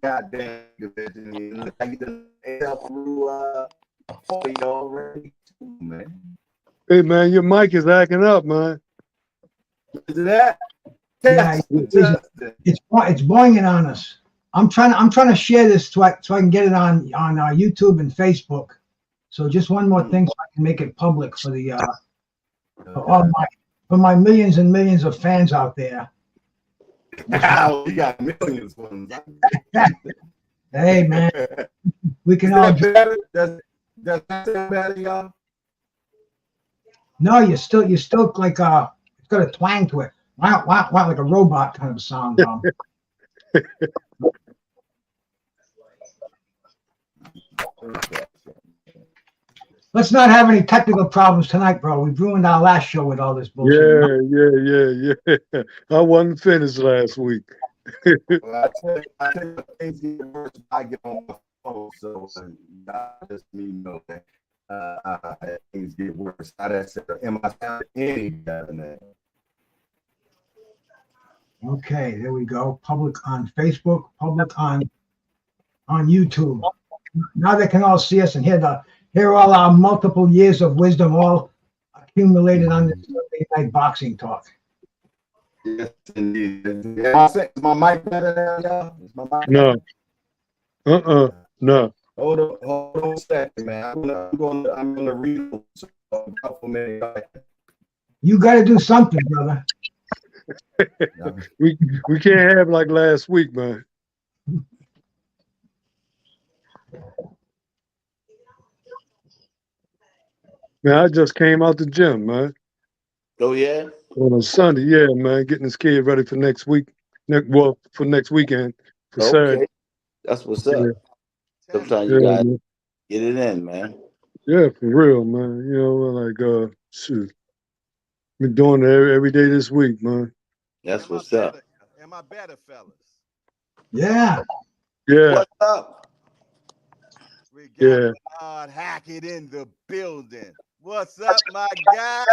goddamn division. I get the AL through already too, man. Hey man, your mic is acting up, man. Is that? Yeah, it's boinging on us. I'm trying to share this so I can get it on YouTube and Facebook. So just one more thing, so I can make it public for the for my millions and millions of fans out there. Wow, we got millions of them. Hey man, we can all. Does that sound better, y'all? No, you're still like it's got a twang to it. Wow, wow, wow, like a robot kind of sound. Let's not have any technical problems tonight, bro. We've ruined our last show with all this bullshit. Yeah. I wasn't finished last week. Well, I tell you, things get worse when I get on my phone, so not just me know that things get worse. How that said, am I sounding any better than that? Okay, there we go. Public on Facebook, public on YouTube. Now they can all see us and hear all our multiple years of wisdom all accumulated on this Sunday night boxing talk. Yes, indeed. Is my mic better now, y'all? Is my mic No. No. Hold on a second, man. I'm gonna read a couple minutes. You got to do something, brother. we can't have like last week, man. Man, I just came out the gym, man. Oh yeah. On a Sunday, yeah, man. Getting this kid ready for next week. For next weekend. For Saturday. That's what's up. Yeah. Sometimes you gotta get it in, man. Yeah, for real, man. You know, like shoot. Been doing it every day this week, man. That's what's up. Am I better, fellas? Yeah. Yeah. What's up? We got God Hackett in the building. What's up, my guy?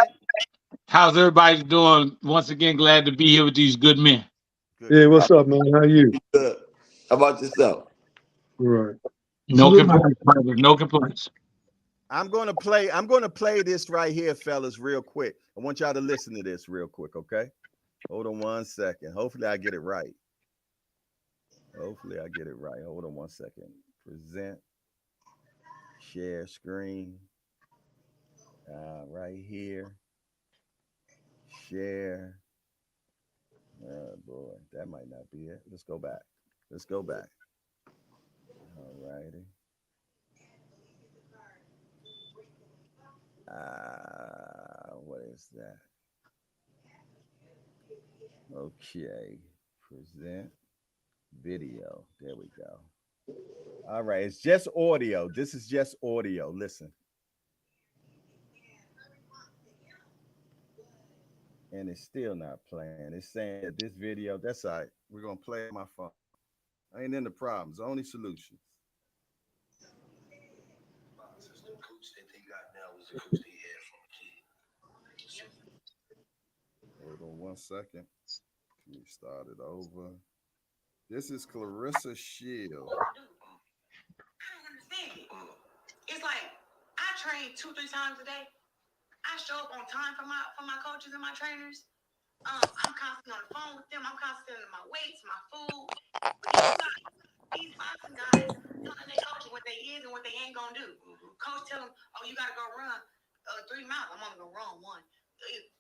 How's everybody doing? Once again, glad to be here with these good men. Yeah, what's up, man? How you? How about yourself? Right. No complaints, brother. No complaints. I'm gonna play this right here, fellas, real quick. I want y'all to listen to this real quick, okay? Hold on one second. Hopefully I get it right. Hold on one second. Present. Share screen. Right here. Share. Oh boy, that might not be it. Let's go back. All righty. What is that? Okay. Present video. There we go. All right. It's just audio. This is just audio. Listen. And it's still not playing. It's saying that this video, that's all right. We're going to play my phone. I ain't in the problems. Only solutions. Hold on one second. Let me start it over. This is Clarissa Shield. I don't understand it. It's like I train 2-3 times a day. I show up on time for my coaches and my trainers. I'm constantly on the phone with them. I'm constantly on my weights, my food. These boxing guys telling their coach what they is and what they ain't gonna do. Coach tell them, oh, you gotta go run 3 miles. I'm only gonna run 1.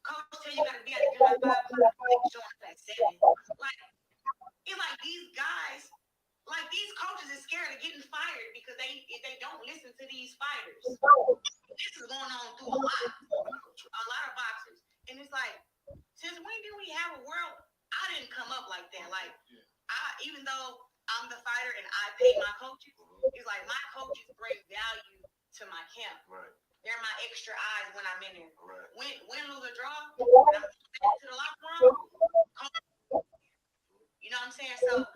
Coach tell you gotta be at the gym at 5 o'clock. Showing up at 7. Like it's like these guys, like these coaches is scared of getting fired because they don't listen to these fighters. This is going on through a lot of boxers, and it's like, since when did we have a world? I didn't come up like that. Like even though I'm the fighter and I pay my coaches, it's like my coaches bring value to my camp. Right. They're my extra eyes when I'm in there. Right. Win, lose, or draw, when I'm to the locker room, you know what I'm saying? So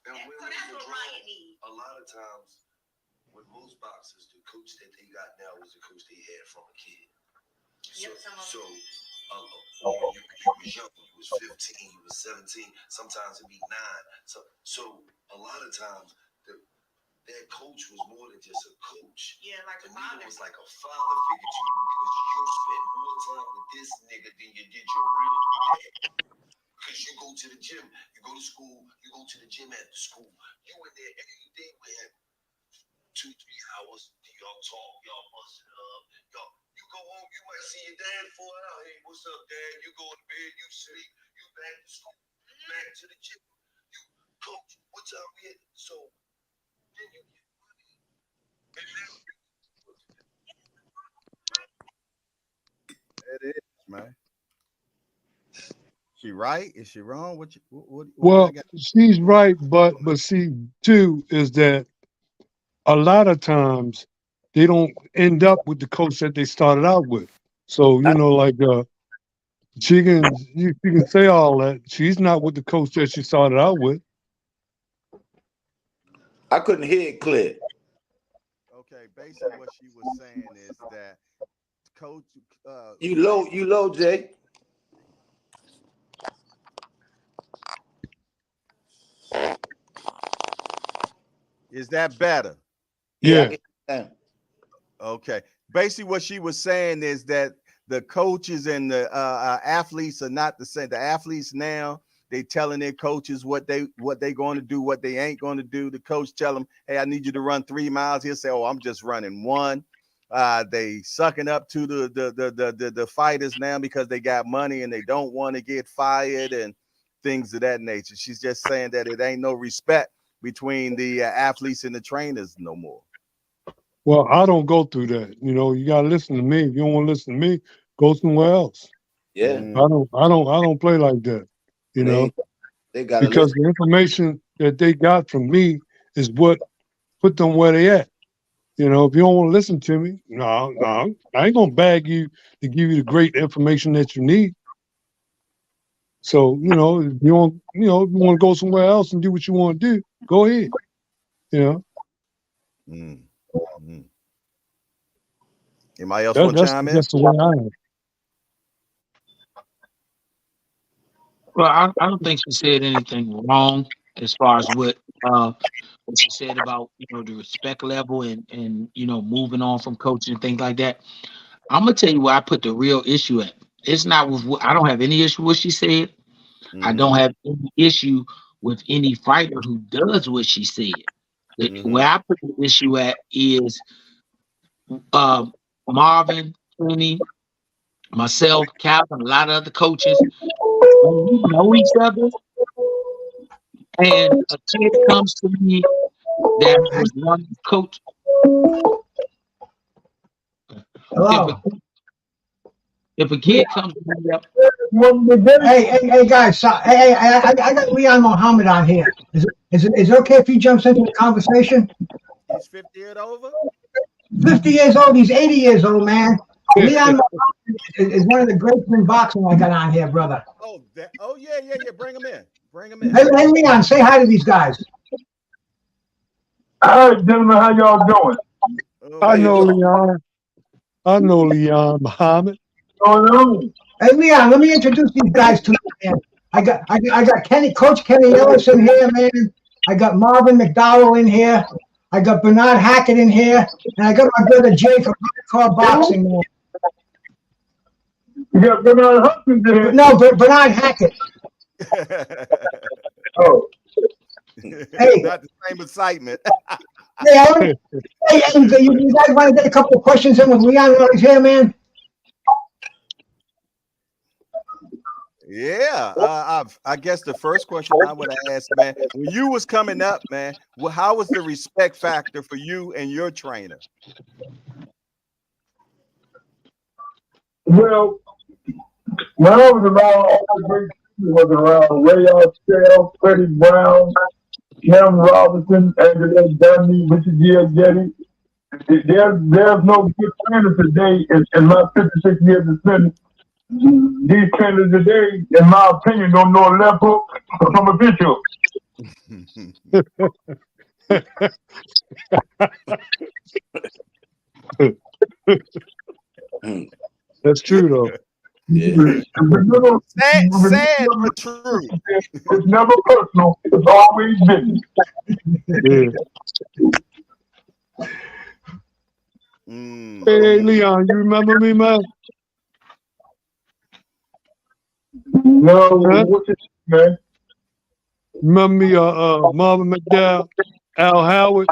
that's what Ryan needs. A lot of times, with most boxers, the coach that they got now was the coach they had from a kid. So a or you was young, you was 15, you was 17, sometimes it be 9. So a lot of times that coach was more than just a coach. Yeah, like The a nigga father. was like a father figure to you because you spent more time with this nigga than you did your real dad. Because you go to the gym, you go to school, you go to the gym after school. You in there every day with him. 2-3 hours, y'all talk, y'all bust it up. Y'all, you go home, you might see your dad for an hour. Hey, what's up, Dad? You go to bed, you sleep, you back to school, back to the gym. You coach, what time we at? So then you get money. And then It is, man. She right? Is she wrong? What do I Well, got? she's right, but see, too, is that a lot of times they don't end up with the coach that they started out with. So, like she can say all that. She's not with the coach that she started out with. I couldn't hear it clear. Okay, basically what she was saying is that coach You low, Jay. is that better? Yeah, I Yeah. can hear that. Okay. Basically, what she was saying is that the coaches and the athletes are not the same. The athletes now, they telling their coaches what they going to do, what they ain't going to do. The coach tell them, "Hey, I need you to run 3 miles." He'll say, "Oh, I'm just running 1." They sucking up to the fighters now because they got money and they don't want to get fired and things of that nature. She's just saying that it ain't no respect between the athletes and the trainers no more. Well, I don't go through that. You gotta listen to me. If you don't want to listen to me, go somewhere else. Yeah, Mm. I don't play like that. You know, they gotta because listen. the information that they got from me is what put them where they at. If you don't want to listen to me, no, I ain't gonna bag you to give you the great information that you need. So, if you want to go somewhere else and do what you want to do, go ahead. You know, Mm. Mm. Anybody else that, want to that's chime in? that's the way I am. Well, I don't think she said anything wrong as far as what she said about the respect level and moving on from coaching and things like that. I'm gonna tell you where I put the real issue at. It's not with I don't have any issue with what she said. I Mm-hmm. don't have any issue with any fighter who does what she said. Mm-hmm. Where I put the issue at is uh, Marvin, Kenny, myself, Calvin, a lot of other coaches. When we know each other, and a kid comes to me that was one coach. If a Hello. if a kid comes to me up, Hey, guys. I got Leon Mohammed on here. Is it okay if he jumps into the conversation? He's 50 and over. 50 years old. He's 80 years old, man. Leon Mohammed is one of the greats in boxing I got on here, brother. Oh yeah. Bring him in. Bring him in. Hey, Leon, say hi to these guys. All right, gentlemen, how y'all doing? Oh, I How you know doing? Leon. I know Leon Muhammad. Going on? Hey, Leon, let me introduce these guys to you, man. I got Coach Kenny Ellis in here, man. I got Marvin McDowell in here. I got Bernard Hackett in here, and I got my brother Jay from Hardcore Boxing, man. You got Bernard Hopkins in here. No, Bernard Hackett. Oh, Hey, Not the same excitement. hey, you guys want to get a couple of questions in with Leon while he's here, man? Yeah. I guess the first question I would ask, man, when you was coming up, man, how was the respect factor for you and your trainer? well, when I was around, all the great people was around. Ray Arcel, Freddie Brown, Cam Robinson, Angela Dunny, Richard Giorgetti. There's no good trainer today in my 56 years of service. These trainers today, in my opinion, don't know a left hook from a pitch hook. That's true though. Yeah. Sad but true. It's never personal. It's always business. Mm. Hey, Leon, you remember me, man? No, Huh? what's it, man? Remember me, Marvin McDowell, Al Howard?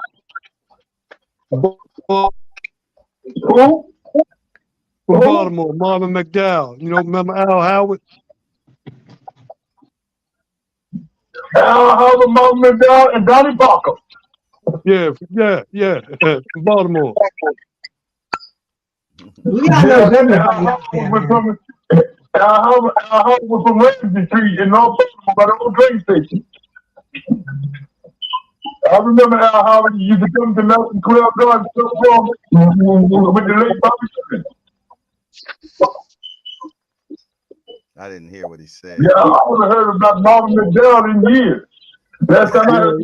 Who? From Baltimore, Marvin McDowell. You know, remember Al Howard? Al Howard, Marvin McDowell, and Donnie Parker. Yeah. From Baltimore. Leon knows everybody out there, man. Al Howard was from Ramsey Street in North Baltimore by the old train station. I remember Al Howard used to come to Nelson 12 Garden so far with the late Bobby Smith. I didn't hear what he said. Yeah, I haven't heard about Marvin McDowell in years. Last time I heard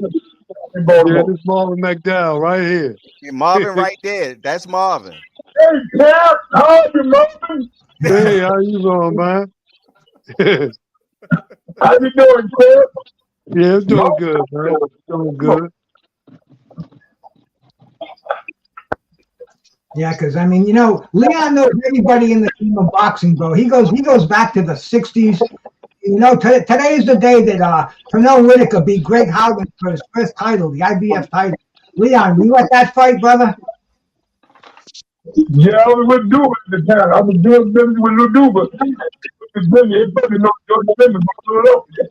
in Baltimore. Yeah, this Marvin McDowell right here. Yeah, Marvin right there. That's Marvin. Hey, Cap, how are you, Marvin? Hey, how you doing, man? How you doing, Cap? Yeah, it's doing good, man. Doing good. Yeah, because I mean, you know, Leon knows everybody in the team of boxing, bro. He goes back to the '60s. You know, today is the day that Pernell Whitaker beat Greg Howden for his first title, the IBF title. Leon, were you at that fight, brother? Yeah, I was with Duba at the time. I was doing business with Lil Duba. It's Billy. It's probably no George Simmons from Philadelphia.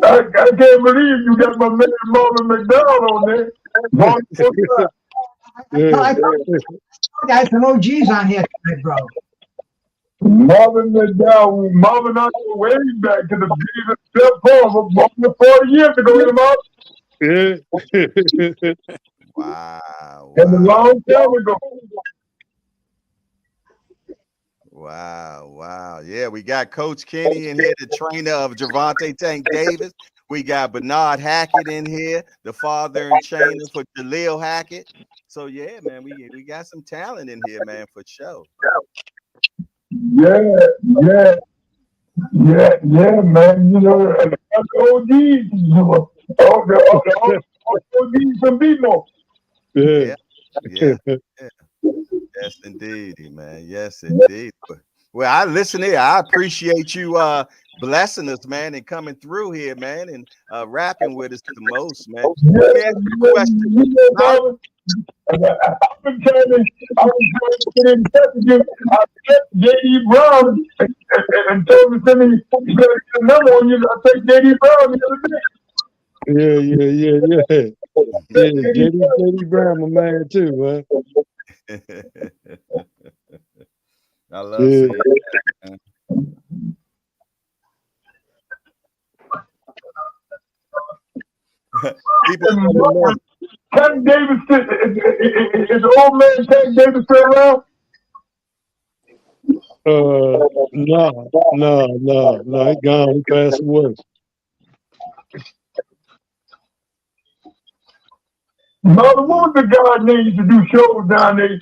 I can't believe you got my man Marvin McDowell on there. I had some OGs on here tonight, bro. Marvin McDowell, Marvin, I go way back to the days of Step Forward, more than 40 years ago, Yeah. Wow. And a long time ago. Wow. Yeah, we got Coach Kenny in here, the trainer of Gervonta Tank Davis. We got Bernard Hackett in here, the father and trainer for Jaleel Hackett. So yeah, man, we got some talent in here, man, for sure. Yeah, man. You know, the OGs, all the OGs from BMO. Yeah. Yes, indeed, man. Yes, indeed. Well, I listen here. I appreciate you blessing us, man, and coming through here, man, and rapping with us the most, man. Let me ask you a question. I've been trying to get in touch with you. I checked J.D. Brown and told him to send me a number on you. I take J.D. Brown the other day. Yeah. Yeah, J.D. Brown, my man, too, man. I love seeing that. Tank Davis, is the old man Tank Davis still around? No, he gone. He passed away. Mother, what was the guy name used to do shows down there? His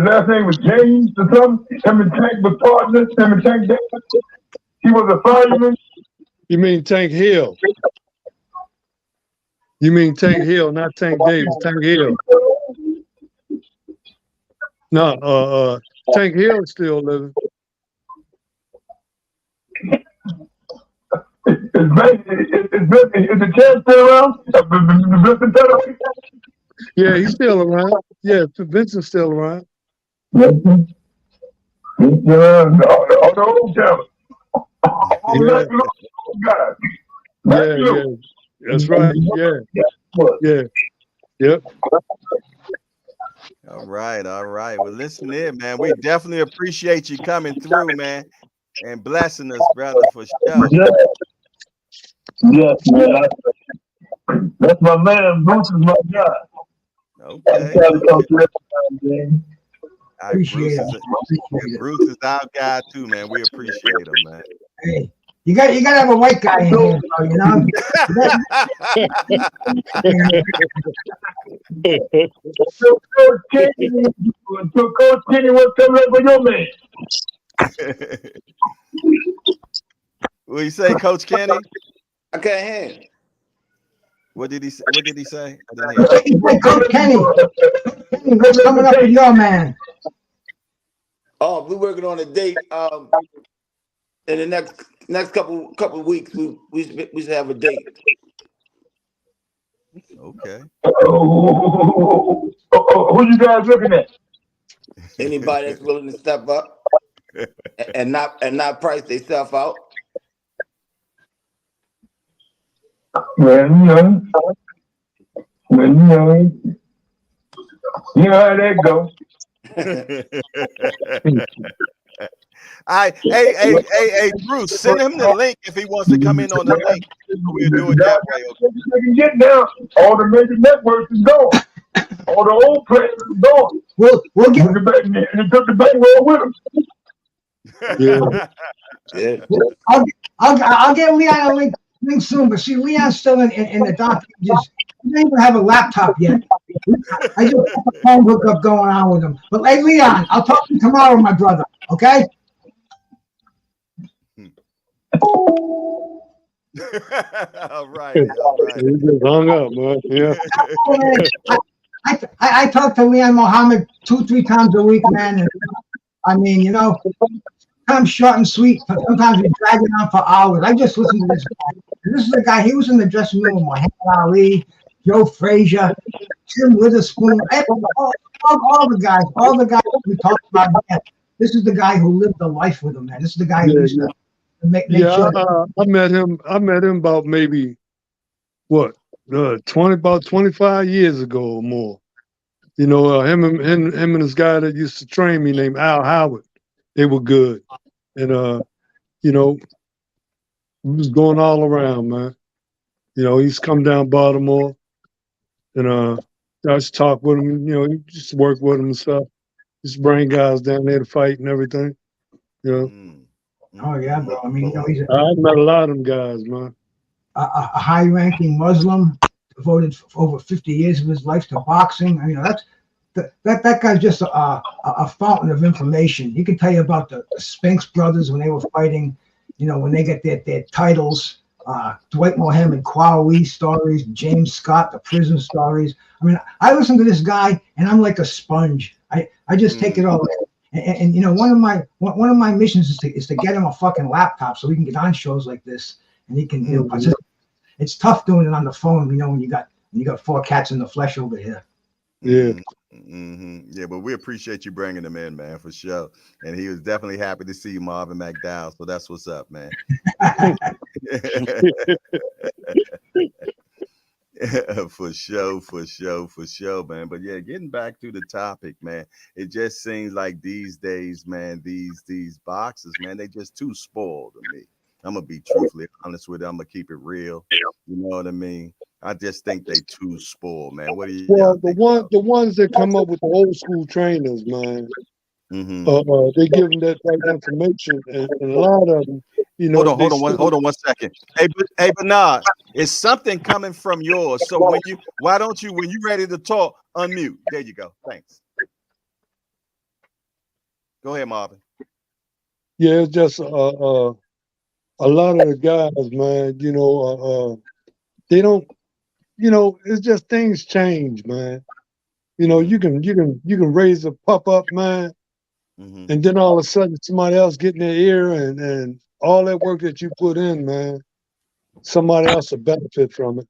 last name was James or something. Him and Tank was partners. Him and Tank Davis. He was a fireman. You mean Tank Hill? You mean Tank Hill, not Tank Davis. Tank Hill. No, Tank Hill is still living. Is the champ still around? Yeah, he's still around. Yeah, Vincent's still around. The old talent. Yeah. That's right. Yeah. Yep. All right. Well, listen here, man. We definitely appreciate you coming through, man, and blessing us, brother, for sure. Yes, man. That's my man. Bruce is my guy. Okay. Appreciate it. Bruce is our guy too, man. We appreciate him, man. Hey, You got to have a white guy in here, though, you know. So Coach Kenny, what's coming up with your man? What you say, Coach Kenny? I can't hear him. What did he say? I didn't hear. Hey, Coach Kenny, what's coming up with your man? Oh, we're working on a date. In the next couple of weeks, we should have a date. Okay. Who you guys looking at? Anybody that's willing to step up and not price themselves out. Well, you know how that goes. Hey, Bruce, send him the link if he wants to come in on the link. We'll do it that way. Okay? You can get down. All the major networks is gone. All the old players is gone. We'll get the back, and they took the bankroll with them. Yeah. I'll get Leon a link soon, but see, Leon's still in the dock. He doesn't even have a laptop yet. I just have a phone hookup going on with him. But hey, Leon, I'll talk to you tomorrow, my brother. Okay? All right. He just hung up, man. Yeah. I talk to Leon Mohammed 2-3 times a week, man. And, I mean, you know, sometimes short and sweet, but sometimes we drag it on for hours. I just listen to this guy. And this is the guy, he was in the dressing room with Muhammad Ali, Joe Frazier, Tim Witherspoon, all the guys we talked about. Man. This is the guy who lived the life with him, man. This is the guy who used to make sure. I met him about maybe what 25 years ago or more. You know, him and this guy that used to train me named Al Howard. They were good, and you know, he was going all around, man. You know, he's come down Baltimore, and I just talk with him. You know, he just work with him and stuff. Just bring guys down there to fight and everything. You know. Oh yeah, bro. I mean, you know, he's I met a lot of them guys, man. A high-ranking Muslim, devoted for over 50 years of his life to boxing. I mean, that guy's just a fountain of information. He can tell you about the Spinks brothers when they were fighting. You know, when they get their titles. Dwight Mohammed Kwawi stories, James Scott, the prison stories. I mean, I listen to this guy and I'm like a sponge. I just take it all in. And you know, one of my missions is to get him a fucking laptop so we can get on shows like this and he can. You know, it's tough doing it on the phone. You know, when you got 4 cats in the flesh over here. Yeah. Yeah, but we appreciate you bringing him in, man, for sure. And he was definitely happy to see you, Marvin McDowell. So that's what's up, man. For sure, man. But yeah, getting back to the topic, man, it just seems like these days, man, these boxers, man, they just too spoiled to me. I'm gonna be truthfully honest with you. I'm gonna keep it real. You know what I mean? I just think they too spoiled, man. What do you? Well, the ones that come up with the old school trainers, man, they give them that right information, and a lot of them, you know. Hold on one second. Hey, Bernard, is something coming from yours? So when you ready to talk, unmute. There you go. Thanks. Go ahead, Marvin. Yeah, it's just a lot of the guys, man. You know, they don't. You know, it's just things change, man. You know, you can raise a pup up, man, and then all of a sudden somebody else get in their ear, and all that work that you put in, man, somebody else will benefit from it.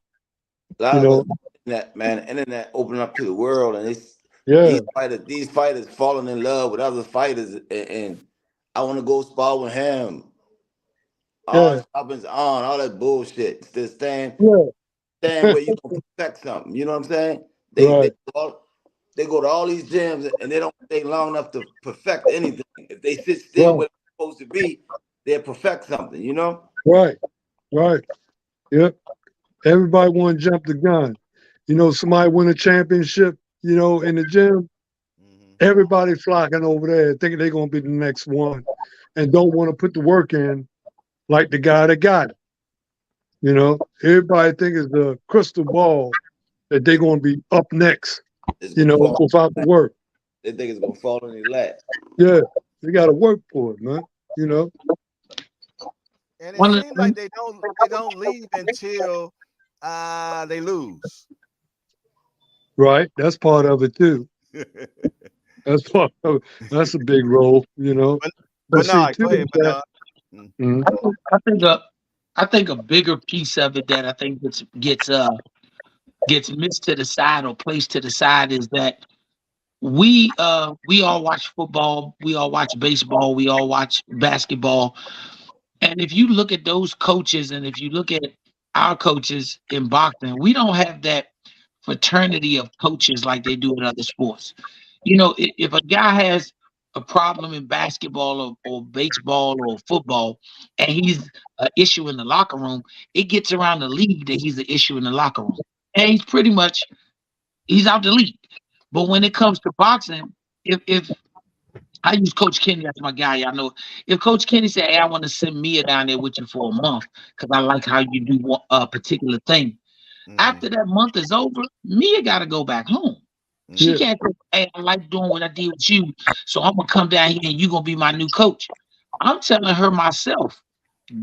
A lot of internet, man, internet open up to the world, and these fighters falling in love with other fighters, and I want to go spar with him. All that bullshit. Just stand where you can protect something. You know what I'm saying? They go to all these gyms and they don't stay long enough to perfect anything. If they sit still where they're supposed to be, they'll perfect something, you know? Right. Yep. Everybody want to jump the gun. You know, somebody win a championship, you know, in the gym, everybody flocking over there thinking they're going to be the next one and don't want to put the work in like the guy that got it. You know, everybody think it's the crystal ball that they're going to be up next, you know, without the work. They think it's going to fall in their lap. Yeah, they got to work for it, man. You know. And it seems like they don't leave until they lose. Right, that's part of it too. That's part of it. That's a big role, you know. But no, go ahead, but I think a bigger piece of it that I think gets missed to the side or placed to the side is that we all watch football, we all watch baseball, we all watch basketball. And if you look at those coaches and if you look at our coaches in boxing, we don't have that fraternity of coaches like they do in other sports. You know, if a guy has a problem in basketball or baseball or football and he's an issue in the locker room, it gets around the league that he's an issue in the locker room. And he's out the league. But when it comes to boxing, if I use Coach Kenny as my guy, I know if Coach Kenny said, "Hey, I want to send Mia down there with you for a month because I like how you do a particular thing." After that month is over, Mia got to go back home. She can't say, "Hey, I like doing what I did with you, so I'm gonna come down here and you're gonna be my new coach." I'm telling her myself,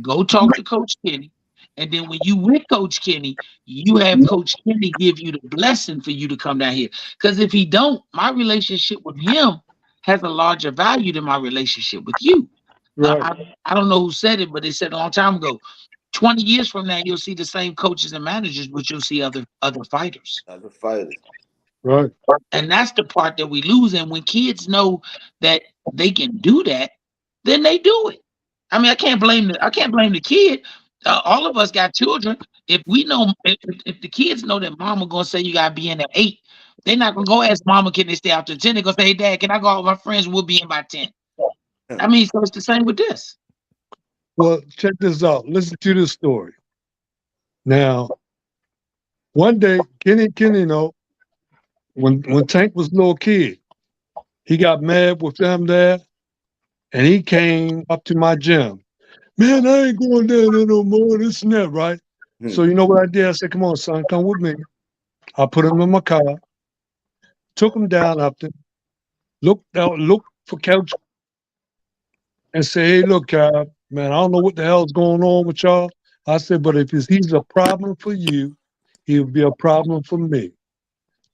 go talk to Coach Kenny. And then when you with Coach Kenny, you have Coach Kenny give you the blessing for you to come down here. Because if he don't, my relationship with him has a larger value than my relationship with you. Right. I don't know who said it, but they said a long time ago, 20 years from now, you'll see the same coaches and managers, but you'll see other fighters. Other fighters. Right. And that's the part that we lose. And when kids know that they can do that, then they do it. I mean, I can't blame the kid. All of us got children. If we know, if the kids know that mama gonna say you gotta be in at 8, they're not gonna go ask mama can they stay after 10. They're gonna say, "Hey, Dad, can I go out with my friends? We'll be in by 10." I mean, so it's the same with this. Well, check this out. Listen to this story. Now, one day, Kenny, you know, when Tank was a little kid, he got mad with them there, and he came up to my gym. "Man, I ain't going down there no more, this and that," right? So you know what I did? I said, "Come on, son, come with me." I put him in my car, took him down up there, looked for Coach, and said, "Hey, look, man, I don't know what the hell's going on with y'all." I said, "But if he's a problem for you, he'll be a problem for me.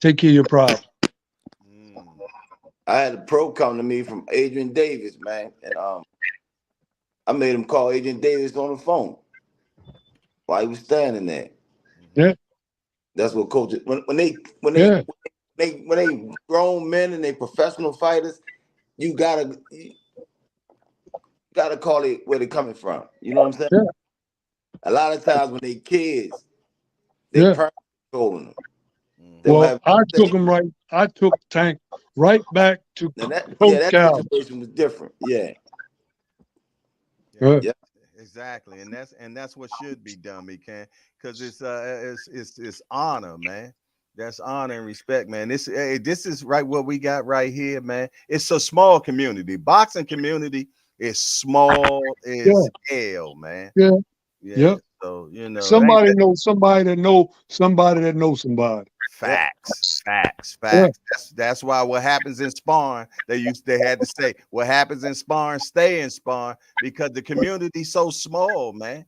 Take care of your problem." I had a pro come to me from Adrian Davis, man, and I made him call Adrian Davis on the phone while he was standing there. Yeah, that's what coaches when they grown men and they professional fighters, you gotta call it where they're coming from. You know what I'm saying? Yeah. A lot of times when they kids, they controlling them. Well, I took Tank right back to that Cal. situation was different. Yeah. Exactly, and that's what should be done, because it's honor, man. That's honor and respect, man. This is right what we got right here, man. It's a small community. Boxing community is small as hell, man. Yeah. So you know, somebody knows somebody that knows somebody that knows somebody. Facts. That's why what happens in sparring, they had to say what happens in sparring, stay in sparring, because the community's so small, man.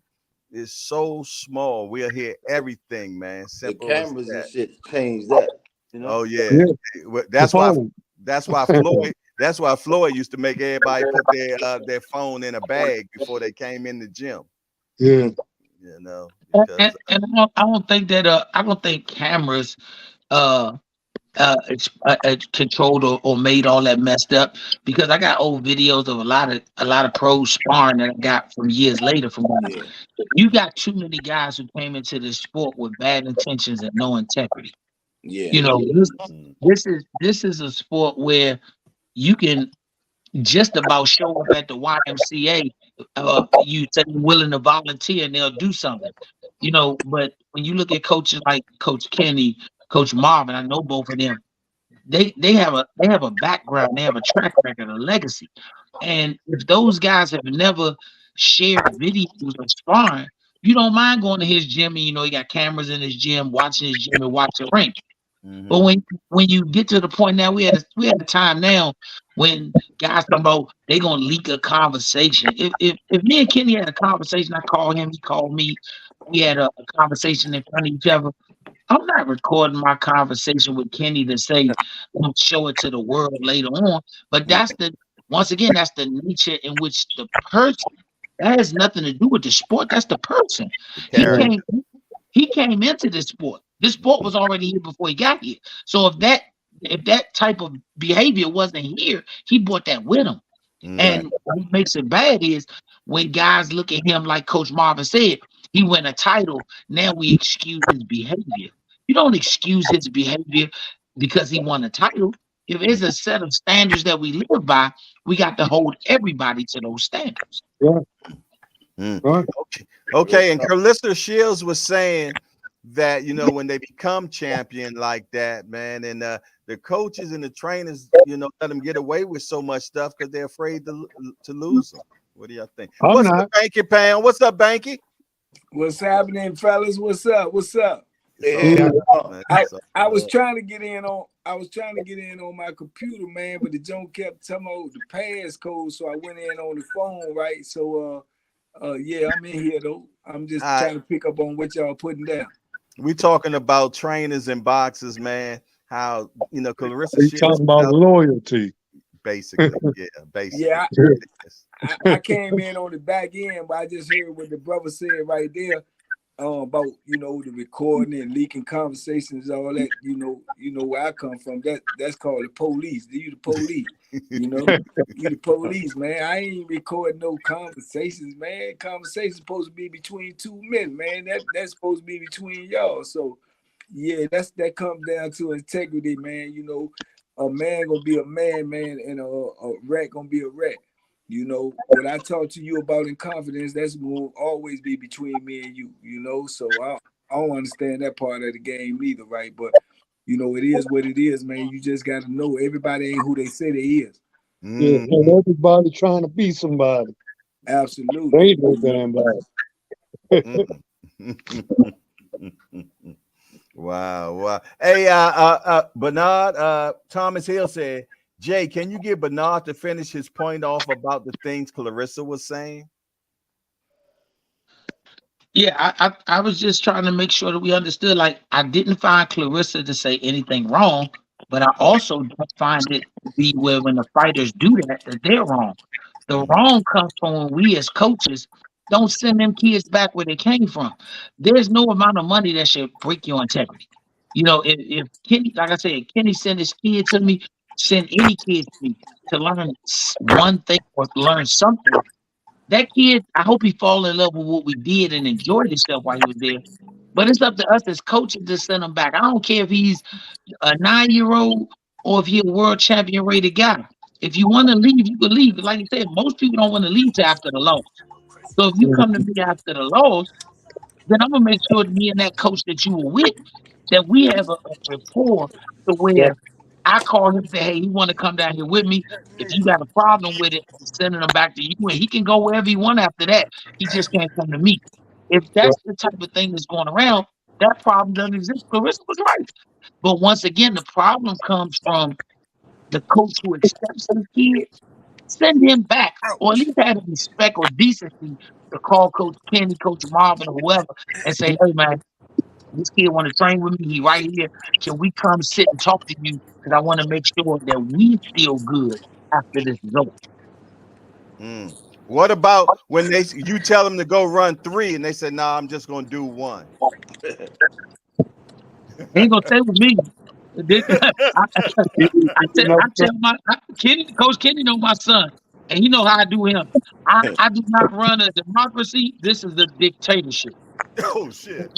It's so small. We'll hear everything, man. Simple the cameras and shit change that. You know? Oh yeah. That's why Floyd used to make everybody put their phone in a bag before they came in the gym. Yeah. You know, and I don't think that I don't think cameras controlled or made all that messed up, because I got old videos of a lot of pro sparring that I got from years later from guys. You got too many guys who came into this sport with bad intentions and no integrity. You know, this is a sport where you can just about show up at the YMCA. You say you're willing to volunteer and they'll do something. You know, but when you look at coaches like Coach Kenny, Coach Marvin, I know both of them. They have a background, they have a track record, a legacy. And if those guys have never shared videos of sparring, you don't mind going to his gym and he got cameras in his gym, watching his gym and watching ring. But when you get to the point now, we had a time now when guys talking about they gonna leak a conversation. If me and Kenny had a conversation, I called him, he called me, we had a conversation in front of each other. I'm not recording my conversation with Kenny to say I'm show it to the world later on. But that's the nature in which the person, that has nothing to do with the sport. That's the person. He came into this sport. This sport was already here before he got here. So if that type of behavior wasn't here, he brought that with him. And what makes it bad is when guys look at him, like Coach Marvin said, he won a title. Now we excuse his behavior. You don't excuse his behavior because he won a title. If there's a set of standards that we live by, we got to hold everybody to those standards. Right. Okay. And Calista Shields was saying that, when they become champion like that, man, and the coaches and the trainers, let them get away with so much stuff because they're afraid to lose them. What do y'all think? What's up, Banky Pound? What's up, Banky? What's happening, fellas? What's up? What's up? Yeah. I was trying to get in on my computer, man, but the joint kept telling me the passcode, so I went in on the phone, right? So yeah, I'm in here though. I'm just trying to pick up on what y'all putting down. We talking about trainers and boxers, man. How Clarissa Shields talking about loyalty. Basically, basically. Yeah, I came in on the back end, but I just heard what the brother said right there about the recording and leaking conversations, all that. You know where I come from. That's called the police. You the police. You the police, man. I ain't recording no conversations, man. Conversations supposed to be between two men, man. That's supposed to be between y'all. So yeah, that comes down to integrity, man. A man gonna be a man, and a rat gonna be a rat. What I talk to you about in confidence, that's will always be between me and you. So I don't understand that part of the game either, right? But it is what it is, man. You just got to know everybody ain't who they say they is. Yeah, and everybody trying to be somebody. Absolutely. They ain't no damn body. Wow. Hey, Bernard, Thomas Hill said, Jay, can you get Bernard to finish his point off about the things Clarissa was saying? Yeah, I was just trying to make sure that we understood. Like, I didn't find Clarissa to say anything wrong, but I also don't find it to be where when the fighters do that they're wrong. The wrong comes from when we as coaches don't send them kids back where they came from. There's no amount of money that should break your integrity. If Kenny, like I said, Kenny sent his kid to me, send any kid to me to learn one thing or learn something. That kid, I hope he fall in love with what we did and enjoyed himself while he was there. But it's up to us as coaches to send him back. I don't care if he's a 9-year-old or if he's a world champion rated guy. If you want to leave, you can leave. Like you said, most people don't want to leave till after the loss. So if you come to me after the loss, then I'm gonna make sure that me and that coach that you were with, that we have a rapport to where I call him and say, hey, you want to come down here with me? If you got a problem with it, I'm sending him back to you. And he can go wherever he want after that. He just can't come to me. If that's the type of thing that's going around, that problem doesn't exist. Clarissa was right. But once again, the problem comes from the coach who accepts the kid. Send him back. Or at least have the respect or decency to call Coach Kenny, Coach Marvin, or whoever, and say, hey, man, this kid want to train with me. He right here. Can we come sit and talk to you? Because I want to make sure that we feel good after this is over. What about when you tell them to go run 3 and they say, nah, I'm just going to do 1? He ain't going to stay with me. I tell my Coach Kenny know my son, and he know how I do him. I do not run a democracy. This is a dictatorship. Oh shit!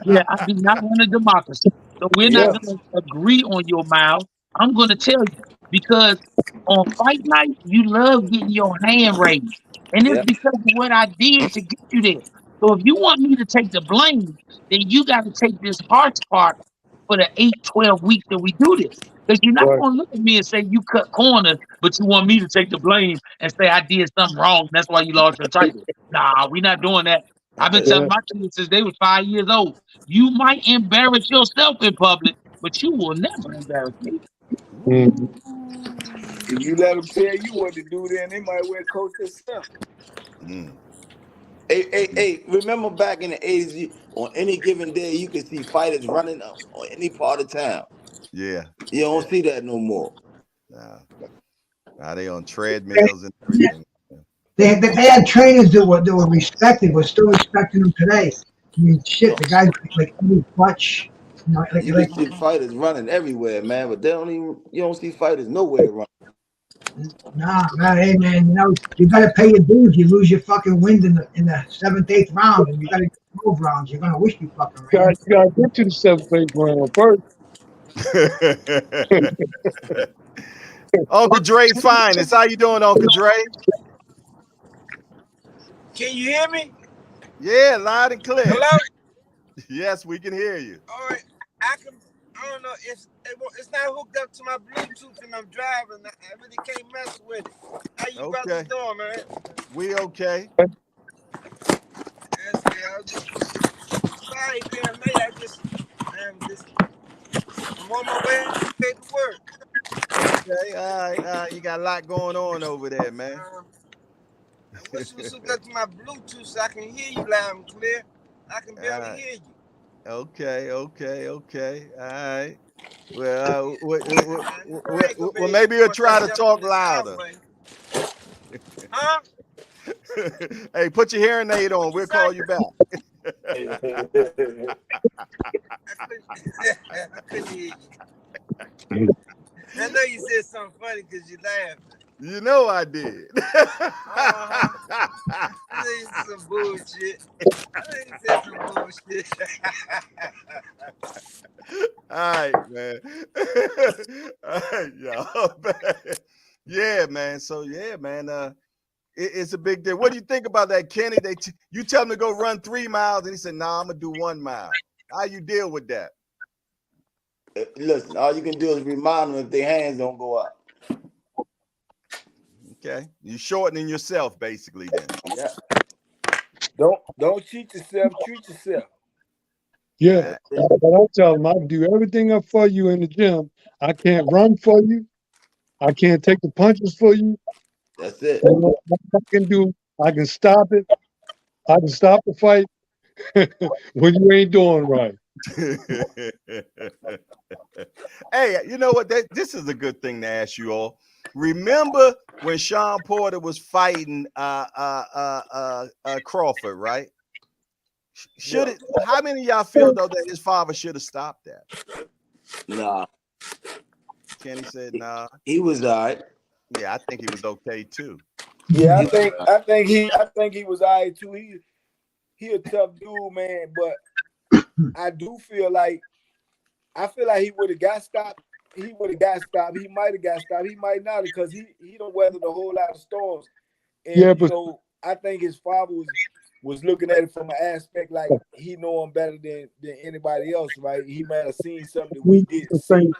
Yeah, I do not run a democracy. So we're not going to agree on your mouth. I'm going to tell you because on fight night you love getting your hand raised, and it's because of what I did to get you there. So if you want me to take the blame, then you got to take this harsh part for the 8-12 weeks that we do this. Because you're not gonna look at me and say you cut corners, but you want me to take the blame and say I did something wrong. And that's why you lost your title. Nah, we're not doing that. I've been telling my kids since they was 5 years old. You might embarrass yourself in public, but you will never embarrass me. If you let them tell you what to do, then they might well coach themselves. Hey, remember back in the 80s, on any given day, you could see fighters running up on any part of town. Yeah. You don't see that no more. Nah. Now they on treadmills and everything. They had trainers that were respected. We're still respecting them today. I mean, shit, the guys like Eddie Clutch. You know, You can see fighters running everywhere, man, but you don't see fighters nowhere running. Nah, hey man, you know, you gotta pay your dues. You lose your fucking wind in the 7th, 8th round, and you gotta get 12 rounds. You're gonna wish you fucking ran. You gotta get to the 7th, 8th round first. Uncle Dre's finest. How you doing, Uncle Dre? Can you hear me? Yeah, loud and clear. Hello? Yes, we can hear you. All right. I don't know. It's not hooked up to my Bluetooth and I'm driving. I really can't mess with it. How you brothers doing, man? We okay. Sorry being late. I'm on my way to work. Okay, all right. You got a lot going on over there, man. I wish it was hooked up to my Bluetooth so I can hear you loud and clear. I can barely hear you. Okay. All right. Well, maybe you'll try to talk louder. Huh? Hey, put your hearing aid on. We'll call you back. I couldn't hear you. I know you said something funny because you laughed. You know I did. I know you said some bullshit. All right, man. All right, y'all. Yeah, man. So yeah, man. It's a big deal. What do you think about that, Kenny? You tell him to go run 3 miles, and he said, "Nah, I'm gonna do 1 mile." How you deal with that? Listen, all you can do is remind them if their hands don't go up. Okay, you shortening yourself basically then. Yeah. Don't cheat yourself. Treat yourself. Yeah, but I'll tell them I can do everything up for you in the gym. I can't run for you. I can't take the punches for you. That's it. What I can do, I can stop it. I can stop the fight when you ain't doing right. Hey, you know what? This is a good thing to ask you all. Remember when Sean Porter was fighting Crawford, right? How many of y'all feel though that his father should have stopped that? Nah. Kenny said nah. He was all right. Yeah, I think he was okay too. Yeah, I think he was all right too. He a tough dude, man, but I do feel like he would have got stopped. He would have got stopped. He might have got stopped. He might not, because he don't weather a whole lot of storms. And yeah, but I think his father was looking at it from an aspect like he know him better than anybody else, right? He might have seen something that we didn't see.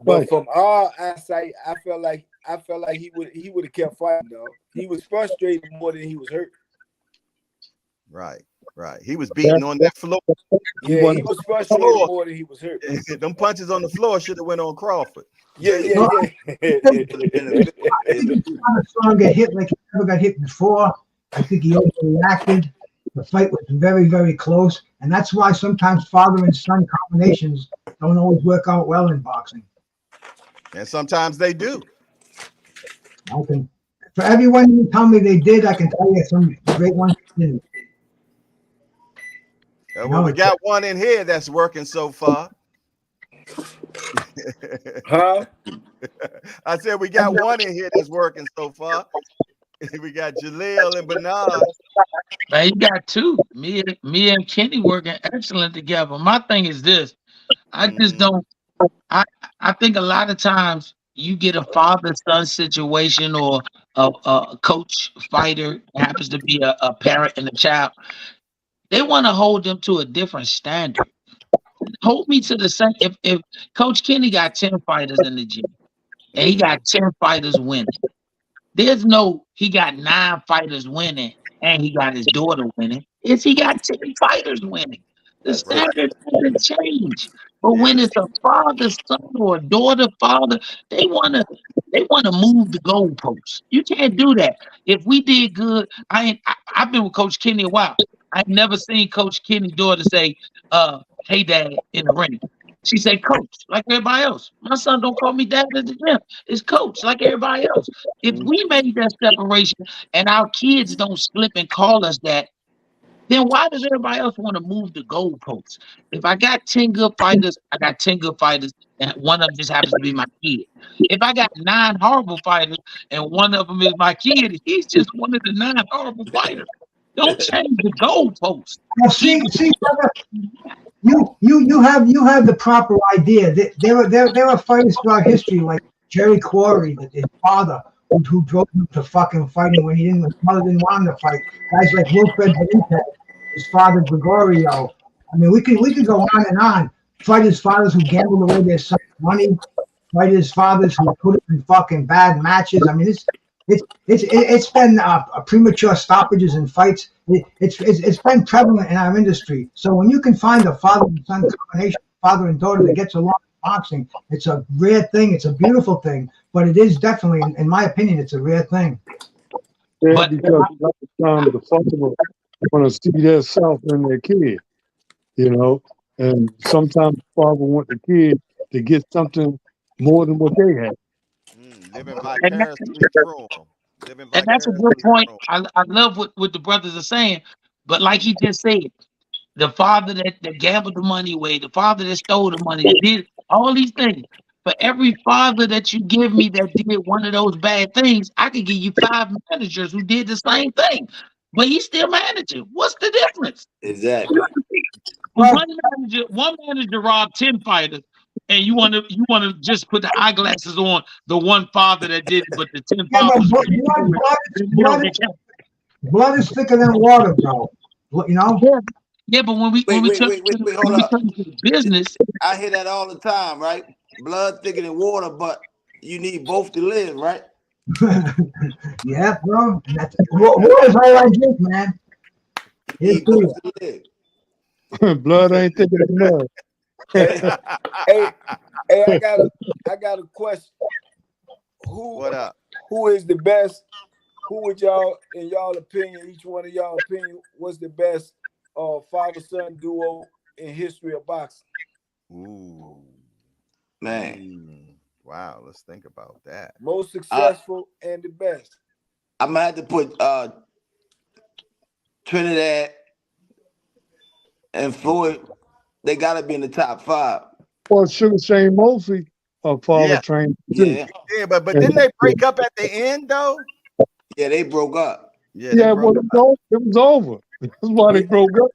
But from our eyesight, I felt like he would have kept fighting, though. He was frustrated more than he was hurt. Right. He was beating on that floor. Yeah, he was frustrated more than he was hurt. Them punches on the floor should have went on Crawford. Yeah. Son get hit like he never got hit before. I think he overreacted. The fight was very, very close, and that's why sometimes father and son combinations don't always work out well in boxing. And sometimes they do. For everyone who tell me they did, I can tell you some great ones didn't. Well, we got one in here that's working so far. Huh? I said we got one in here that's working so far. We got Jaleel and Bernard. Man, you got two. Me and Kenny working excellent together. My thing is this. I just don't. I think a lot of times you get a father-son situation, or a coach fighter happens to be a parent and a child. They want to hold them to a different standard. hold me to the same. If Coach Kenny got 10 fighters in the gym and he got 10 fighters winning, there's no he got 9 fighters winning and he got his daughter winning. It's he got 10 fighters winning. The That's right. standard doesn't change. But when Yeah. it's a father, son, or a daughter, father, they wanna move the goalposts. You can't do that. If we did good, I've been with Coach Kenny a while. I've never seen Coach Kenny's daughter say, hey dad in the ring. She said coach, like everybody else. My son don't call me dad at the gym. It's coach, like everybody else. If we made that separation and our kids don't slip and call us that, then why does everybody else want to move the goalposts? If I got 10 good fighters, I got 10 good fighters, and one of them just happens to be my kid. If I got 9 horrible fighters and one of them is my kid, he's just one of the 9 horrible fighters. Don't change the goalposts. Well, see, brother, you have the proper idea. There are fighters throughout history like Jerry Quarry, his father, who drove him to fucking fighting when his mother didn't want him to fight. Guys like Wilfred Benitez, his father Gregorio. I mean, we could go on and on. Fighters' fathers who gambled away their son's money. Fighters' fathers who put him in fucking bad matches. I mean, it's been premature stoppages in fights. It's been prevalent in our industry. So when you can find a father and son combination, father and daughter that gets along in boxing, it's a rare thing. It's a beautiful thing, but it is definitely, in my opinion, it's a rare thing. Yeah, because a lot of times the father want to see their self in their kid, you know, and sometimes the father want the kid to get something more than what they have. Living vicariously through them. And that's a good point. I love what the brothers are saying, but like he just said, the father that gambled the money away, the father that stole the money, that did all these things. For every father that you give me that did one of those bad things, I could give you 5 managers who did the same thing, but he's still managing. What's the difference? Exactly. One manager robbed 10 fighters, and you want to just put the eyeglasses on the one father that did it, but the 10 fathers. Blood is thicker than water, bro. You know. Yeah, but when we turn to the business, I hear that all the time, right? Blood thicker than water, but you need both to live, right? Yeah, bro. Water is all I drink, man. Blood ain't thicker than blood. Hey, I got a question. Who is the best? Who would y'all, in y'all opinion, each one of y'all opinion, was the best father-son duo in history of boxing? Ooh, man. Wow, let's think about that. Most successful and the best. I'm gonna have to put Trinidad and Floyd. They gotta be in the top 5. Well, Sugar Shane Murphy, father trained too. Yeah, but didn't they break up at the end though? Yeah, they broke up. Yeah, well, it was over. That's why they broke up.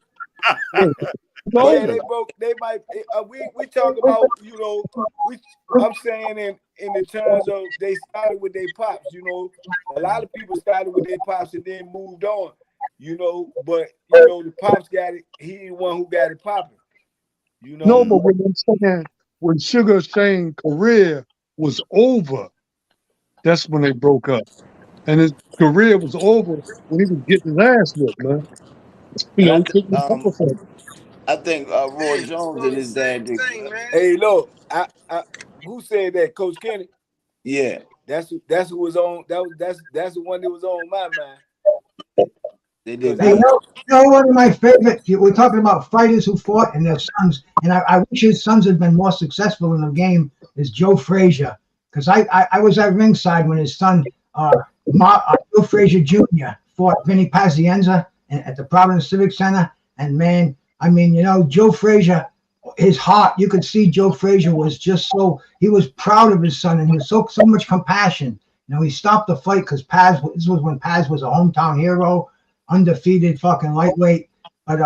Yeah, they broke. They might. We talk about, you know. I'm saying in the terms of they started with their pops. You know, a lot of people started with their pops and then moved on. You know, but you know the pops got it. He the one who got it popping. You know. No, but when Sugar Shane's career was over, that's when they broke up. And his career was over when he was getting his ass whipped, man. You know, I think Roy Jones and his dad did. Hey, look, I who said that? Coach Kenny. Yeah, that's who was on. That's the one that was on my mind. They did. You know, one of my favorite. We're talking about fighters who fought and their sons, and I wish his sons had been more successful in the game. Is Joe Frazier, because I was at ringside when his son Joe Frazier Jr. fought Vinny Pazienza at the Providence Civic Center, and man, I mean, you know, Joe Frazier, his heart, you could see Joe Frazier was just he was proud of his son, and he was so much compassion. You know, he stopped the fight because this was when Paz was a hometown hero, undefeated fucking lightweight. But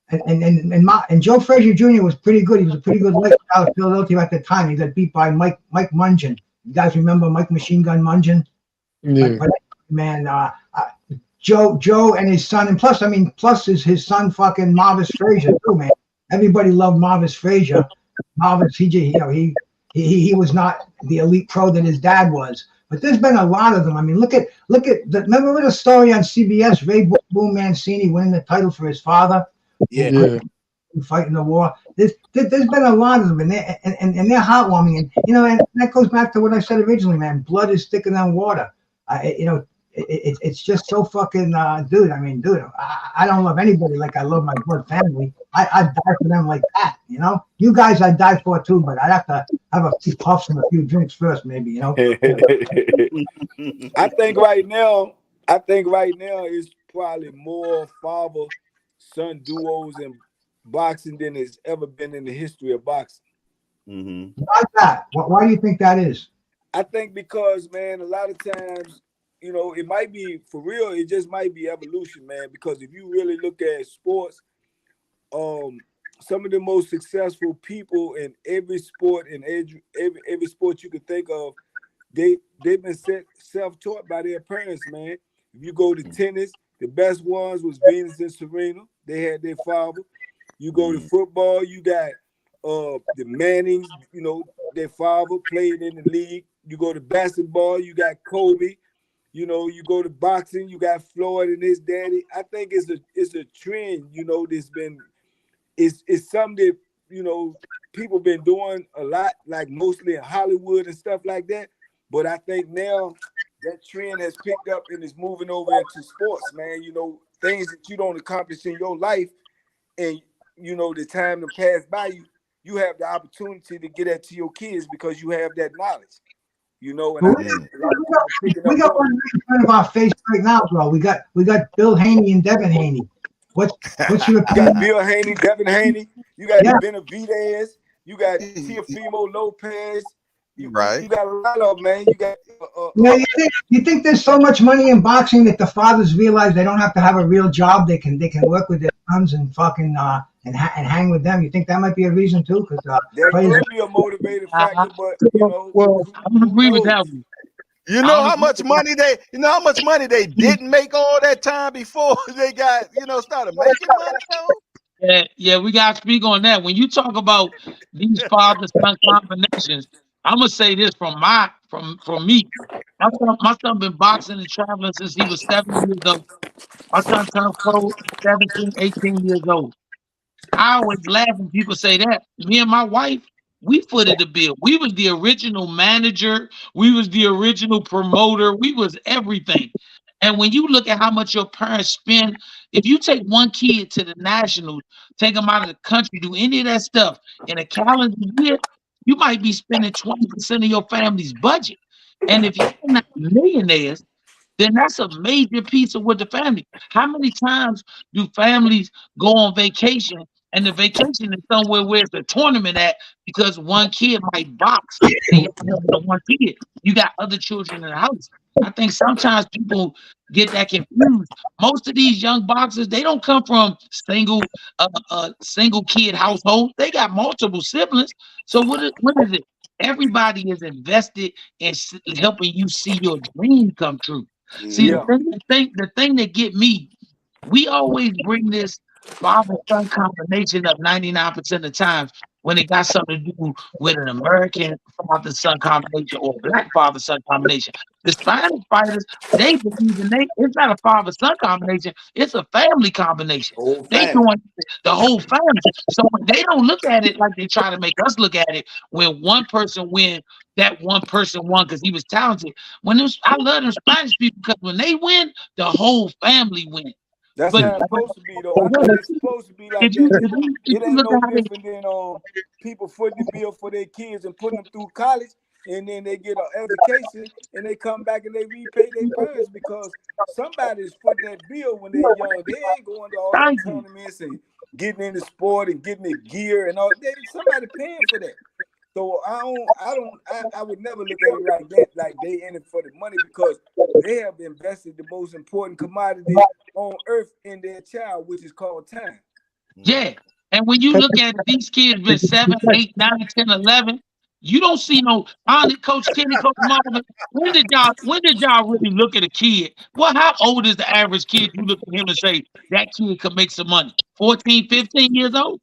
and Joe Frazier Jr. was pretty good. He was a pretty good lightweight out of Philadelphia at the time. He got beat by Mike Mungin. You guys remember Mike Machine Gun Mungin? Yeah. But man, Joe and his son, and plus is his son fucking Marvis Frazier too, man. everybody loved Marvis Frazier. Marvis, he was not the elite pro that his dad was. But there's been a lot of them. I mean, look at remember the story on CBS, Ray Boom Mancini winning the title for his father? Yeah. Fighting the war. There's been a lot of them, and they're heartwarming, and that goes back to what I said originally, man. Blood is thicker than water. It's just so fucking, dude. I mean, dude, I don't love anybody like I love my blood family. I'd die for them like that, You guys, I'd die for too, but I'd have to have a few puffs and a few drinks first, maybe, I think right now it's probably more father-son duos in boxing than it's ever been in the history of boxing. Why that? Why do you think that is? I think because, man, a lot of times, it might be for real. It just might be evolution, man. Because if you really look at sports, some of the most successful people in every sport, in every sport you could think of, they've been self-taught by their parents, man. If you go to tennis, the best ones was Venus and Serena. They had their father. You go to football, you got the Mannings, their father played in the league. You go to basketball, you got Kobe. You go to boxing, you got Floyd and his daddy. I think it's a trend, that's been it's something that people been doing a lot, like mostly in Hollywood and stuff like that. But I think now that trend has picked up and is moving over into sports, man. Things that you don't accomplish in your life, and the time to pass by you have the opportunity to get that to your kids because you have that knowledge. And we got one in front of our face right now, bro. We got Bill Haney and Devin Haney. What's your opinion? You got Bill Haney, Devin Haney. You got Benavidez. You got Teofimo Lopez. You got a lot of them, man. You got. You think there's so much money in boxing that the fathers realize they don't have to have a real job? They can work with their sons and fucking and hang with them. You think that might be a reason too? Because that could be a motivating factor, but I would agree with that one. How much money they didn't make all that time before they got started making money though? Yeah, we got to speak on that. When you talk about these father-son combinations, I'm gonna say this from me. My son been boxing and traveling since he was 7 years old. My son turned pro 17, 18 years old. I always laugh when people say that. Me and my wife, we footed the bill. We was the original manager. We was the original promoter. We was everything. And when you look at how much your parents spend, if you take one kid to the Nationals, take them out of the country, do any of that stuff in a calendar year, you might be spending 20% of your family's budget. And if you're not millionaires, then that's a major piece of what the family. How many times do families go on vacation and the vacation is somewhere where it's a tournament at because one kid might box and you're helping the one kid? You got other children in the house. I think sometimes people get that confused. Most of these young boxers, they don't come from single kid households. They got multiple siblings. So what is it? Everybody is invested in helping you see your dream come true. See, the thing that get me, we always bring this father-son combination up 99% of the times when it got something to do with an American father-son combination or black father-son combination. The Spanish fighters, they believe it's not a father-son combination, it's a family combination. They doing the whole family. So when they don't look at it like they try to make us look at it, when one person win, that one person won because he was talented. I love them Spanish people because when they win, the whole family wins. That's how it's supposed to be, though. I think it's supposed to be like that. It ain't no different than people footing the bill for their kids and putting them through college, and then they get an education, and they come back and they repay their parents because somebody's footing that bill when they're young. They ain't going to all the tournaments and getting in the sport and getting the gear and all. Somebody paying for that. So I would never look at it like that, like they in it for the money, because they have invested the most important commodity on earth in their child, which is called time. Yeah. And when you look at it, these kids been 7, 8, 9, 10, 11. You don't see no Coach Kenny, Coach Marvin. When did y'all really look at a kid? Well, how old is the average kid? You look at him and say that kid could make some money. 14, 15 years old?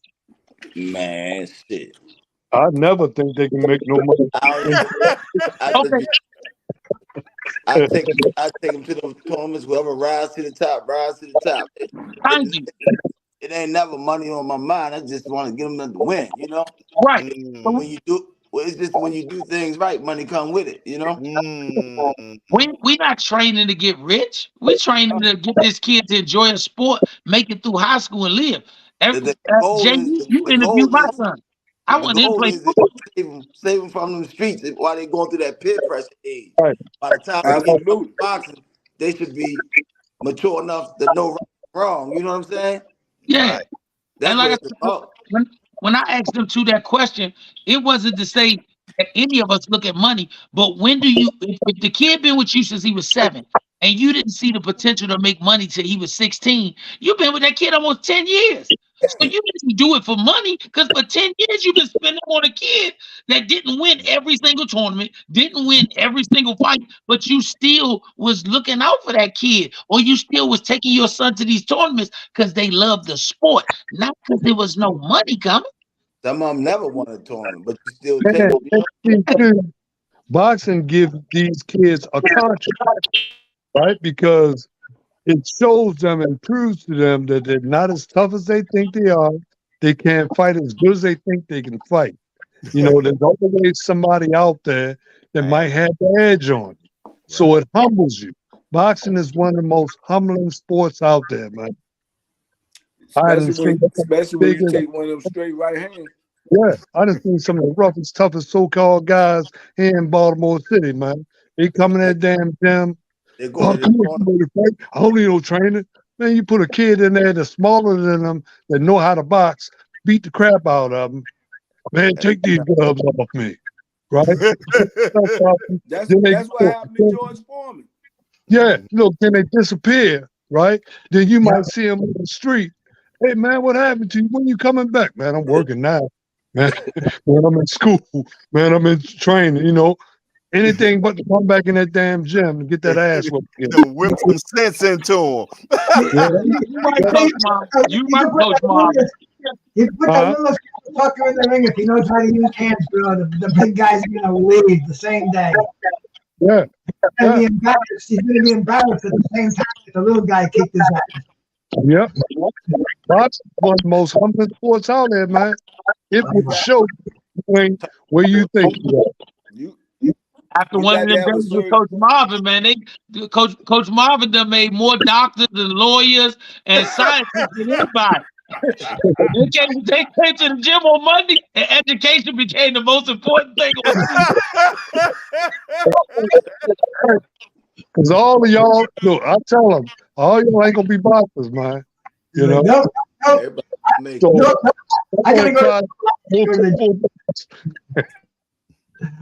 Man, shit. I never think they can make no money. I take them to those tournaments. Whoever rises to the top, rise to the top. It ain't never money on my mind. I just want to get them to win, you know. Right. When you do, it's just when you do things right, money come with it, you know. We not training to get rich. We're training to get this kid to enjoy a sport, make it through high school, and live. Jay, you interviewed my son. I want him to play football. Save them from them streets while they going through that peer pressure age. Right. By the time they get into boxing, they should be mature enough to know right and wrong. You know what I'm saying? Yeah. Right. That's And like what I it's about. when I asked them to that question, it wasn't to say that any of us look at money, but when do you, if the kid been with you since he was 7 and you didn't see the potential to make money till he was 16, you've been with that kid almost 10 years. So you didn't do it for money, because for 10 years you've been spending on a kid that didn't win every single tournament, didn't win every single fight, but you still was looking out for that kid, or you still was taking your son to these tournaments because they love the sport, not because there was no money coming. Some of them never won a tournament, but you still take them. Boxing gives these kids a conscience, right? Because it shows them and proves to them that they're not as tough as they think they are. They can't fight as good as they think they can fight. You know, there's always somebody out there that might have the edge on you. So it humbles you. Boxing is one of the most humbling sports out there, man. Especially when you take one of them straight right hands. Yeah, I done seen some of the roughest, toughest so-called guys here in Baltimore City, man. They come in that damn gym. They go to the fight. I don't need no training. Man, you put a kid in there that's smaller than them, that know how to box, beat the crap out of them. Man, take these gloves off me, right? That's what happened to George Foreman. Yeah, look, then they disappear, right? Then you might see them on the street. Hey, man, what happened to you? When you coming back? Man, I'm working now. Man, I'm in school. Man, I'm in training, you know. Anything but to come back in that damn gym and get that ass whipped. Whip some sense into him. You might coach Mom. You put that little fucker in the ring if he knows how to use hands, bro. The big guy's gonna leave the same day. Yeah. He's gonna be embarrassed at the same time that the little guy kicked his ass. Yep. Boxing is one of the most humbling sports out there, man. It will show you where you think you are. After one of them days with Coach Marvin, man, Coach Marvin done made more doctors and lawyers and scientists than anybody. They came to the gym on Monday, and education became the most important thing on Tuesday. Because all of y'all, look, I tell them, all y'all ain't gonna be boxers, man. You know. I gotta go.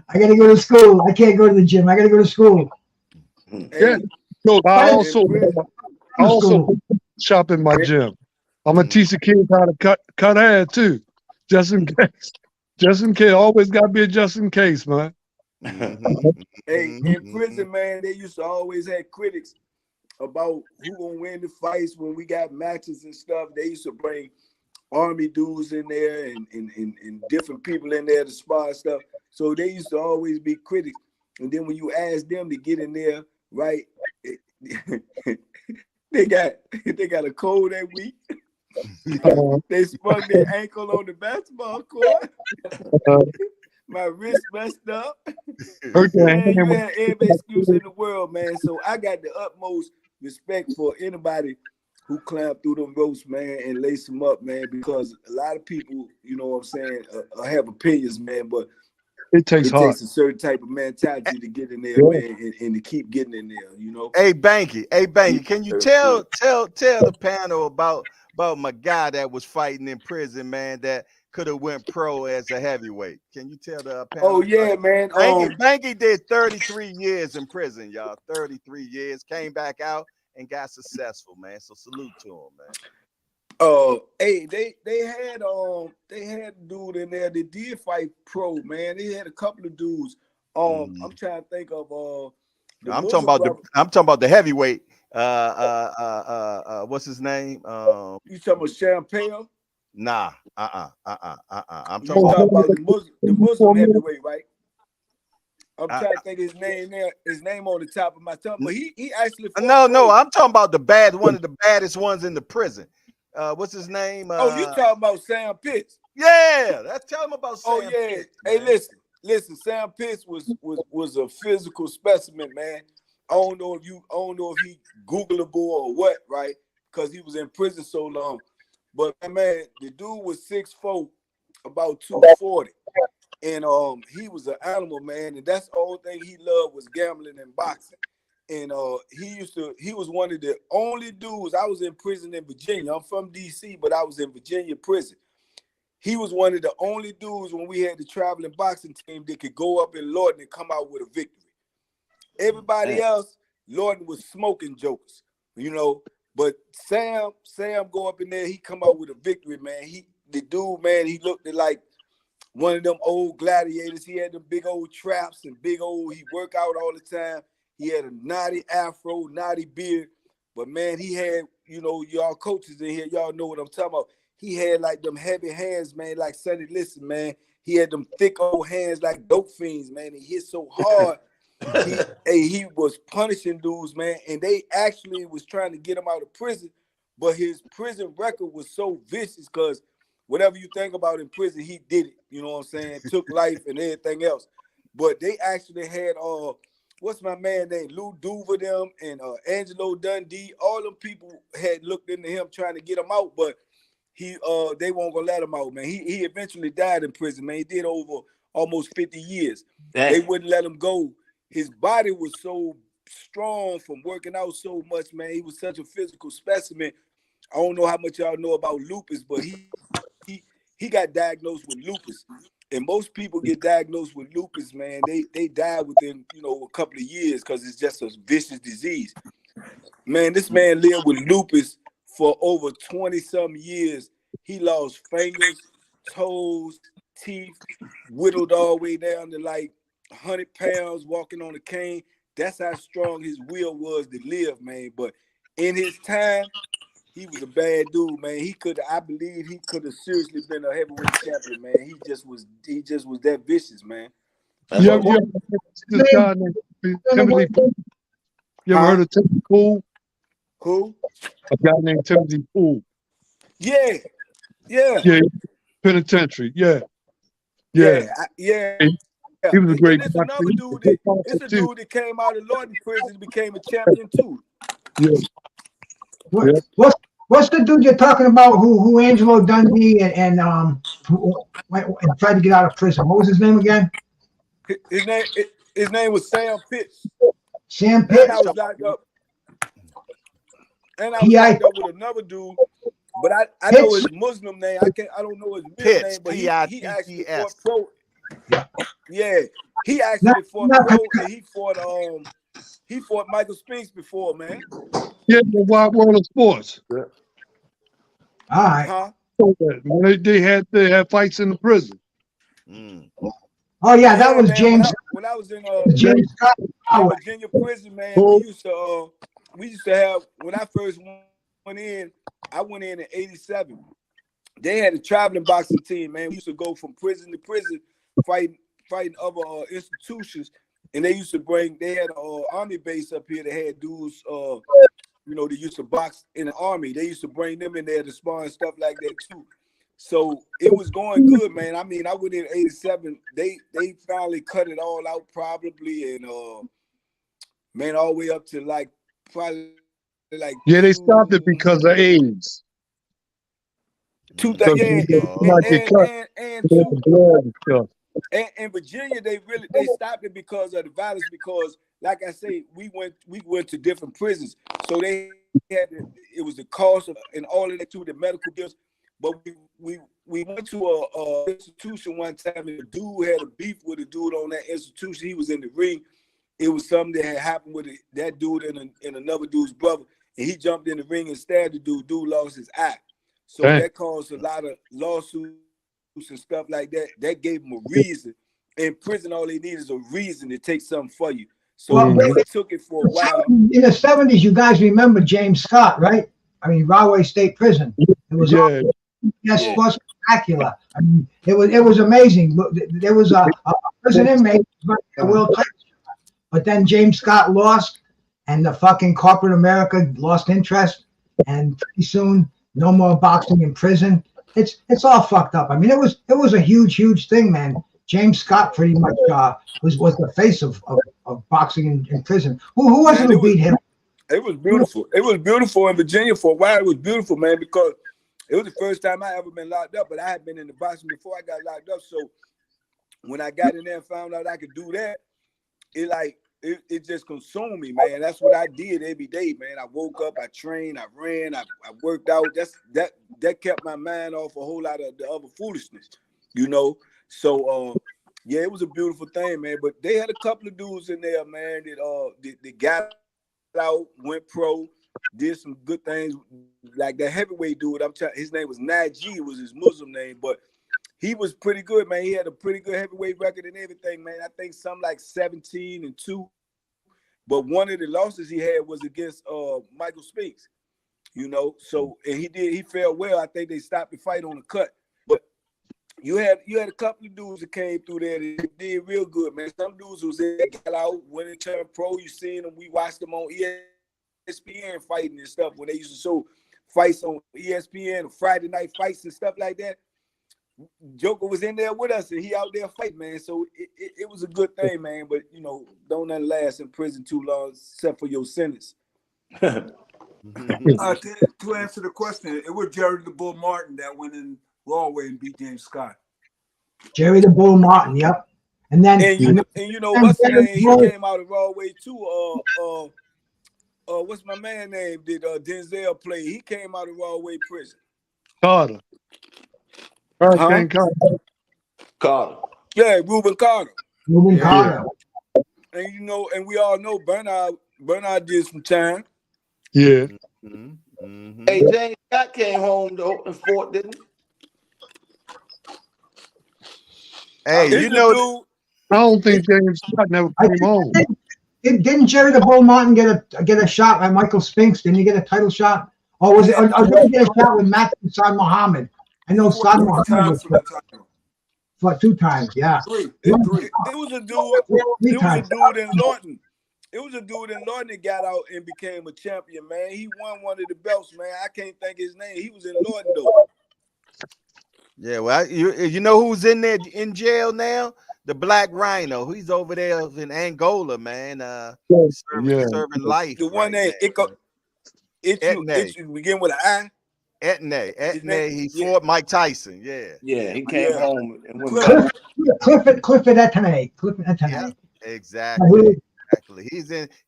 I gotta go to school. I can't go to the gym. I gotta go to school. Yeah. No, I also shop in my gym. I'm gonna teach the kids how to cut hair too, just in case. Just in case. Always gotta be a just in case, man. Hey, in prison, man, they used to always have critics about who gonna win the fights when we got matches and stuff. They used to bring Army dudes in there and different people in there to spar stuff. So they used to always be critics. And then when you ask them to get in there, right, they got a cold that week. They sprung their ankle on the basketball court. My wrist messed up. Man, you had every excuse in the world, man. So I got the utmost respect for anybody who climbed through them ropes, man, and lace them up, man, because a lot of people, you know what I'm saying, have opinions, man, but it takes a certain type of mentality to get in there, man, and to keep getting in there, you know. Hey, Banky, can you tell the panel about my guy that was fighting in prison, man, that could have went pro as a heavyweight? Can you tell the panel? Oh yeah, man. Banky did 33 years in prison, y'all. 33 years, came back out and got successful, man. So salute to him, man. Hey, they had a dude in there that did fight pro, man. They had a couple of dudes. I'm trying to think of I'm talking about the heavyweight. What's his name? You talking about Champagne? Nah. I'm You talking talking about. about the Muslim heavyweight, right? I'm trying to think his name there. His name on the top of my tongue, but he actually fought No. pro. I'm talking about one of the baddest ones in the prison. What's his name? Oh, you talking about Sam Pitts? Yeah, tell him about Sam. Oh yeah. Pitts, Hey, man. listen. Sam Pitts was a physical specimen, man. I don't know if he Googleable or what, right? Because he was in prison so long. But man, the dude was 6'4", about 240. And he was an animal, man, and that's the only thing he loved was gambling and boxing. And he was one of the only dudes. I was in prison in Virginia. I'm from DC, but I was in Virginia prison. He was one of the only dudes when we had the traveling boxing team that could go up in Lorton and come out with a victory. Everybody else, Lorton was smoking jokers, you know. But Sam go up in there, he come out with a victory, man. The dude, man, he looked like one of them old gladiators. He had them big old traps and he work out all the time. He had a naughty afro, naughty beard. But man, he had, you know, y'all coaches in here, y'all know what I'm talking about. He had like them heavy hands, man, like Sonny Liston, man. He had them thick old hands like dope fiends, man. He hit so hard. He was punishing dudes, man. And they actually was trying to get him out of prison. But his prison record was so vicious because whatever you think about in prison, he did it. You know what I'm saying? Took life and everything else. But they actually had what's my man named Lou Duva them and Angelo Dundee. All them people had looked into him trying to get him out, but they won't gonna let him out, man. He eventually died in prison, man. He did over almost 50 years. Dang. They wouldn't let him go. His body was so strong from working out so much, man. He was such a physical specimen. I don't know how much y'all know about lupus, but he got diagnosed with lupus. And most people get diagnosed with lupus, man. They die within, you know, a couple of years because it's just a vicious disease. Man, this man lived with lupus for over 20-some years. He lost fingers, toes, teeth, whittled all the way down to like 100 pounds, walking on a cane. That's how strong his will was to live, man. But in his time, he was a bad dude, man. I believe he could have seriously been a heavyweight champion, man. He just was that vicious, man. Yeah, this guy named Timothy Poole. You ever heard of Timothy Poole? Who? A guy named Timothy Poole. Yeah. Penitentiary. Yeah. He was a great. It's another dude. It's a dude that came out of Lorton prison and became a champion too. Yeah. What's the dude you're talking about? Who Angelo Dundee and tried to get out of prison? What was his name again? His name was Sam Pitts. Sam Pitts. And I was locked up. With another dude, but I know his Muslim name. I don't know his real name, but he actually fought pro. Yeah, he actually fought pro, and he fought Michael Spinks before, man. Yeah, the Wild World of Sports. Yeah. All right. Huh? When they had fights in the prison. Oh yeah, that was James. When I was in James Virginia prison, man, we used to have, when I first went in, I went in 87. They had a traveling boxing team, man. We used to go from prison to prison, fighting other institutions. And they had an army base up here that had dudes, they used to box in the army. They used to bring them in there to spar and stuff like that too. So it was going good, man. I mean, I went in 87. They finally cut it all out probably. And man, all the way up to probably they stopped it because of AIDS. And Virginia, they stopped it because of the violence. Because, like I say, we went to different prisons, so they had it was the cost of and all of that too, the medical bills. But we went to a institution one time, and the dude had a beef with a dude on that institution. He was in the ring. It was something that had happened with that dude and another dude's brother, and he jumped in the ring and stabbed the dude. Dude lost his eye, so that caused a lot of lawsuits and stuff like that. That gave him a reason. In prison, all they need is a reason to take something for you. So they took it for a while. In the 70s, you guys remember James Scott, right? I mean, Rahway State Prison. It was Yes, was spectacular. I mean, it was amazing. Look, there was a prison inmate a world title, but then James Scott lost, and the fucking corporate America lost interest, and pretty soon no more boxing in prison. It's all fucked up. I mean, it was a huge thing, man. James Scott pretty much was the face of boxing in prison. Who was it who beat him? It was beautiful. It was beautiful in Virginia for a while. It was beautiful, man, because it was the first time I ever been locked up, but I had been in the boxing before I got locked up. So when I got in there and found out I could do that, it just consumed me, man. That's what I did every day, man. I woke up, I trained, I ran, I worked out. That kept my mind off a whole lot of the other foolishness, you know. So yeah, it was a beautiful thing, man. But they had a couple of dudes in there, man, that got out, went pro, did some good things. Like that heavyweight dude, his name was Najee, was his Muslim name, but he was pretty good, man. He had a pretty good heavyweight record and everything, man. I think something like 17-2. But one of the losses he had was against Michael Spinks, you know. So and he fared well. I think they stopped the fight on the cut. But you had a couple of dudes that came through there that did real good, man. Some dudes was there, got out, went and turned pro. You seen them. We watched them on ESPN fighting and stuff when they used to show fights on ESPN, Friday night fights and stuff like that. Joker was in there with us and he out there fighting, man. So it was a good thing, man. But you know, don't nothing last in prison too long except for your sentence. To answer the question, it was Jerry the Bull Martin that went in Rawway and beat James Scott. Jerry the Bull Martin, yep. And then you know what's his name? He came out of Rawway too. What's my man name? Did Denzel play? He came out of Rawway prison. Carter. Carter. Yeah, Reuben Carter. Reuben Carter. And you know, and we all know Bernard did some time. Yeah. Hey, James Scott came home though and fought, didn't he? Hey, you know, I don't think James Scott never came home. Didn't Jerry the Bull Martin get a shot at Michael Spinks? Didn't he get a title shot? Or was it? Or did he get a shot with Matthew Saad Muhammad? I know Saad Muhammad for 2 times. Yeah. It was a dude in Lawton. It was a dude in Lawton that got out and became a champion, man. He won one of the belts, man. I can't think his name. He was in Lawton though. Yeah, well, you know who's in there in jail now? The Black Rhino. He's over there in Angola, man. Serving life. The one that it begin with an I. Etne. He fought Mike Tyson. Yeah, he came home and went back. Clifford Etne. Yeah, exactly.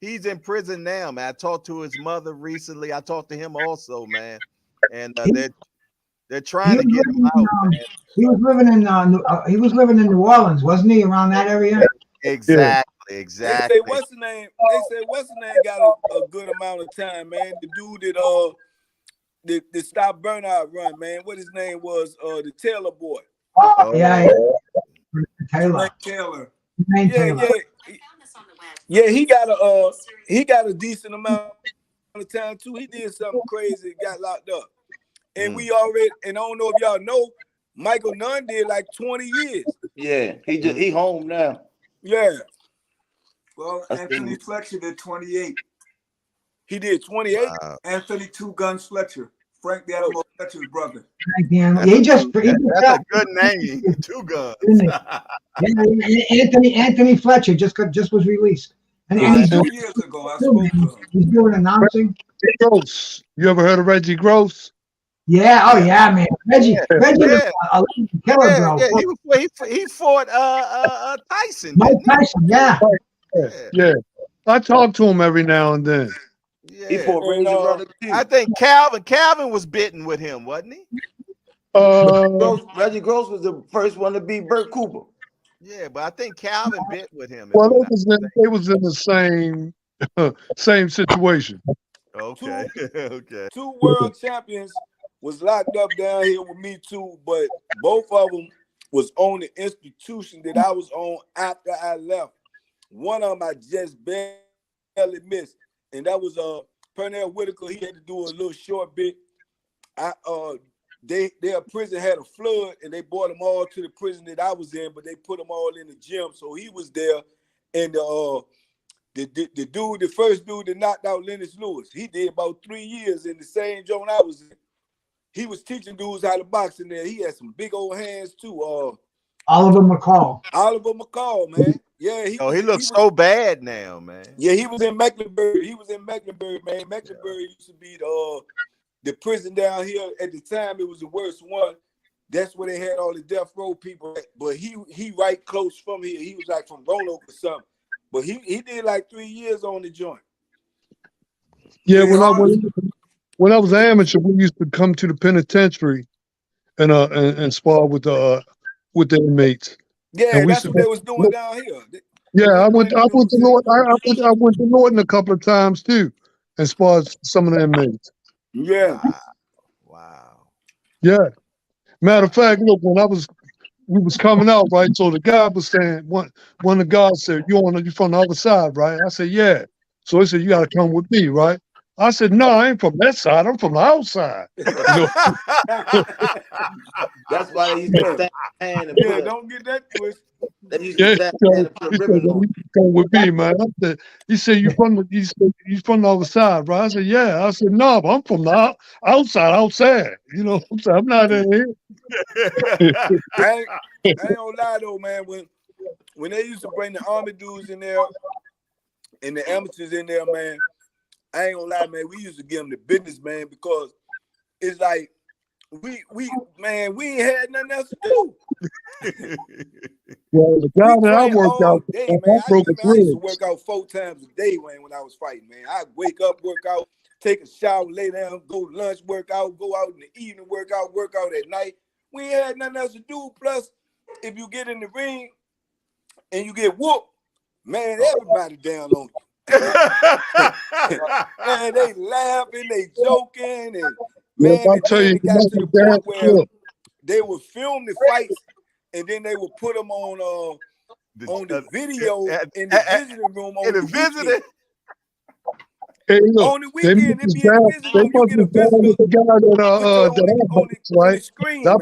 He's in prison now, man. I talked to his mother recently. I talked to him also, man. And they're trying to get him out. Man. He was living in New Orleans, wasn't he? Around that area. Exactly. They say what's the name got a good amount of time, man. The dude that stopped Bernard run, man. What his name was? The Taylor boy. Taylor. Yeah, he got a decent amount of time too. He did something crazy, got locked up. And we already, and I don't know if y'all know, Michael Nunn did like 20 years. Yeah, he home now. Yeah. Well, Anthony Fletcher did 28. He did 28. Anthony Two Guns Fletcher, Frank the Animal Fletcher's brother. That's a good name. Two Guns. Anthony Fletcher just was released. And he's 2 years ago. I spoke to him. He's doing announcing. Gross. You ever heard of Reggie Gross? Yeah. Oh yeah, man. Reggie was a killer, bro. Yeah, he fought Tyson. Mike Tyson. Yeah. I talk to him every now and then. Yeah. He fought Razor Brother too. I think Calvin was bitten with him, wasn't he? Reggie Gross was the first one to beat Burt Cooper. Yeah, but I think Calvin bit with him. Well, they was in the same situation. Okay. Okay. 2 world champions was locked up down here with me too, but both of them was on the institution that I was on after I left. One of them I just barely missed, and that was Pernell Whitaker. He had to do a little short bit. their prison had a flood, and they brought them all to the prison that I was in, but they put them all in the gym. So he was there, and the first dude that knocked out Lennox Lewis, he did about 3 years in the same joint I was in. He was teaching dudes how to box in there. He had some big old hands too. Oliver McCall. Oliver McCall, man. Yeah, he looks so bad now, man. Yeah, he was in Mecklenburg. Man. Mecklenburg used to be the prison down here. At the time, it was the worst one. That's where they had all the death row people. But he right close from here. He was like from Roanoke or something. But he did like 3 years on the joint. Yeah, when I was an amateur, we used to come to the penitentiary and spar with the inmates. Yeah, that's what they was doing down here. Yeah, I went to Norton a couple of times too, and sparred some of the inmates. Yeah. Wow. Yeah. Matter of fact, look, we was coming out, right? So the guy was saying, one of the guys said, you from the other side, right? I said, yeah. So he said, you got to come with me, right? I said, no, I ain't from that side. I'm from the outside. You know? That's why they used to stand hand and yeah, don't get that twist. They used to stand hand and put a ribbon on. Come with me, man. He said, you from the other side, right? I said, yeah. I said, no, but I'm from the outside. You know, I'm not in here. I ain't gonna lie though, man. When they used to bring the army dudes in there and the amateurs in there, man, I ain't gonna lie, man. We used to give them the business, man, because it's like we ain't had nothing else to do. Well, the guy that I worked out, I used to work out 4 times a day when I was fighting, man. I'd wake up, work out, take a shower, lay down, go to lunch, work out, go out in the evening, work out at night. We ain't had nothing else to do. Plus, if you get in the ring and you get whooped, man, everybody down on you. Man, they laughing, they joking, and man, I'll tell you, it got to the point where they would film the fights and then they would put them on the video in the visiting room on the weekend. Hey, look, on the weekend, it be in the visiting room. You get a visitor on the screen, man.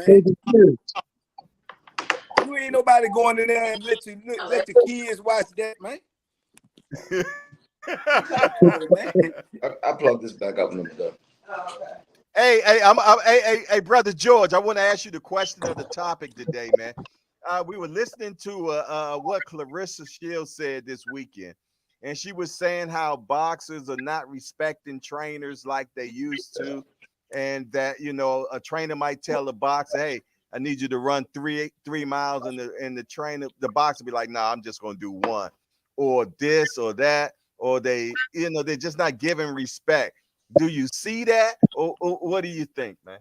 You ain't nobody going in there and let the kids watch that, man. I plug this back up in the middle. Hey, brother George, I want to ask you the question of the topic today, man. We were listening to what Clarissa Shields said this weekend, and she was saying how boxers are not respecting trainers like they used to, and that a trainer might tell a boxer, "Hey, I need you to run three miles," and the boxer be like, "Nah, I'm just gonna do 1," or this or that. Or they're just not giving respect. Do you see that, or what do you think, man?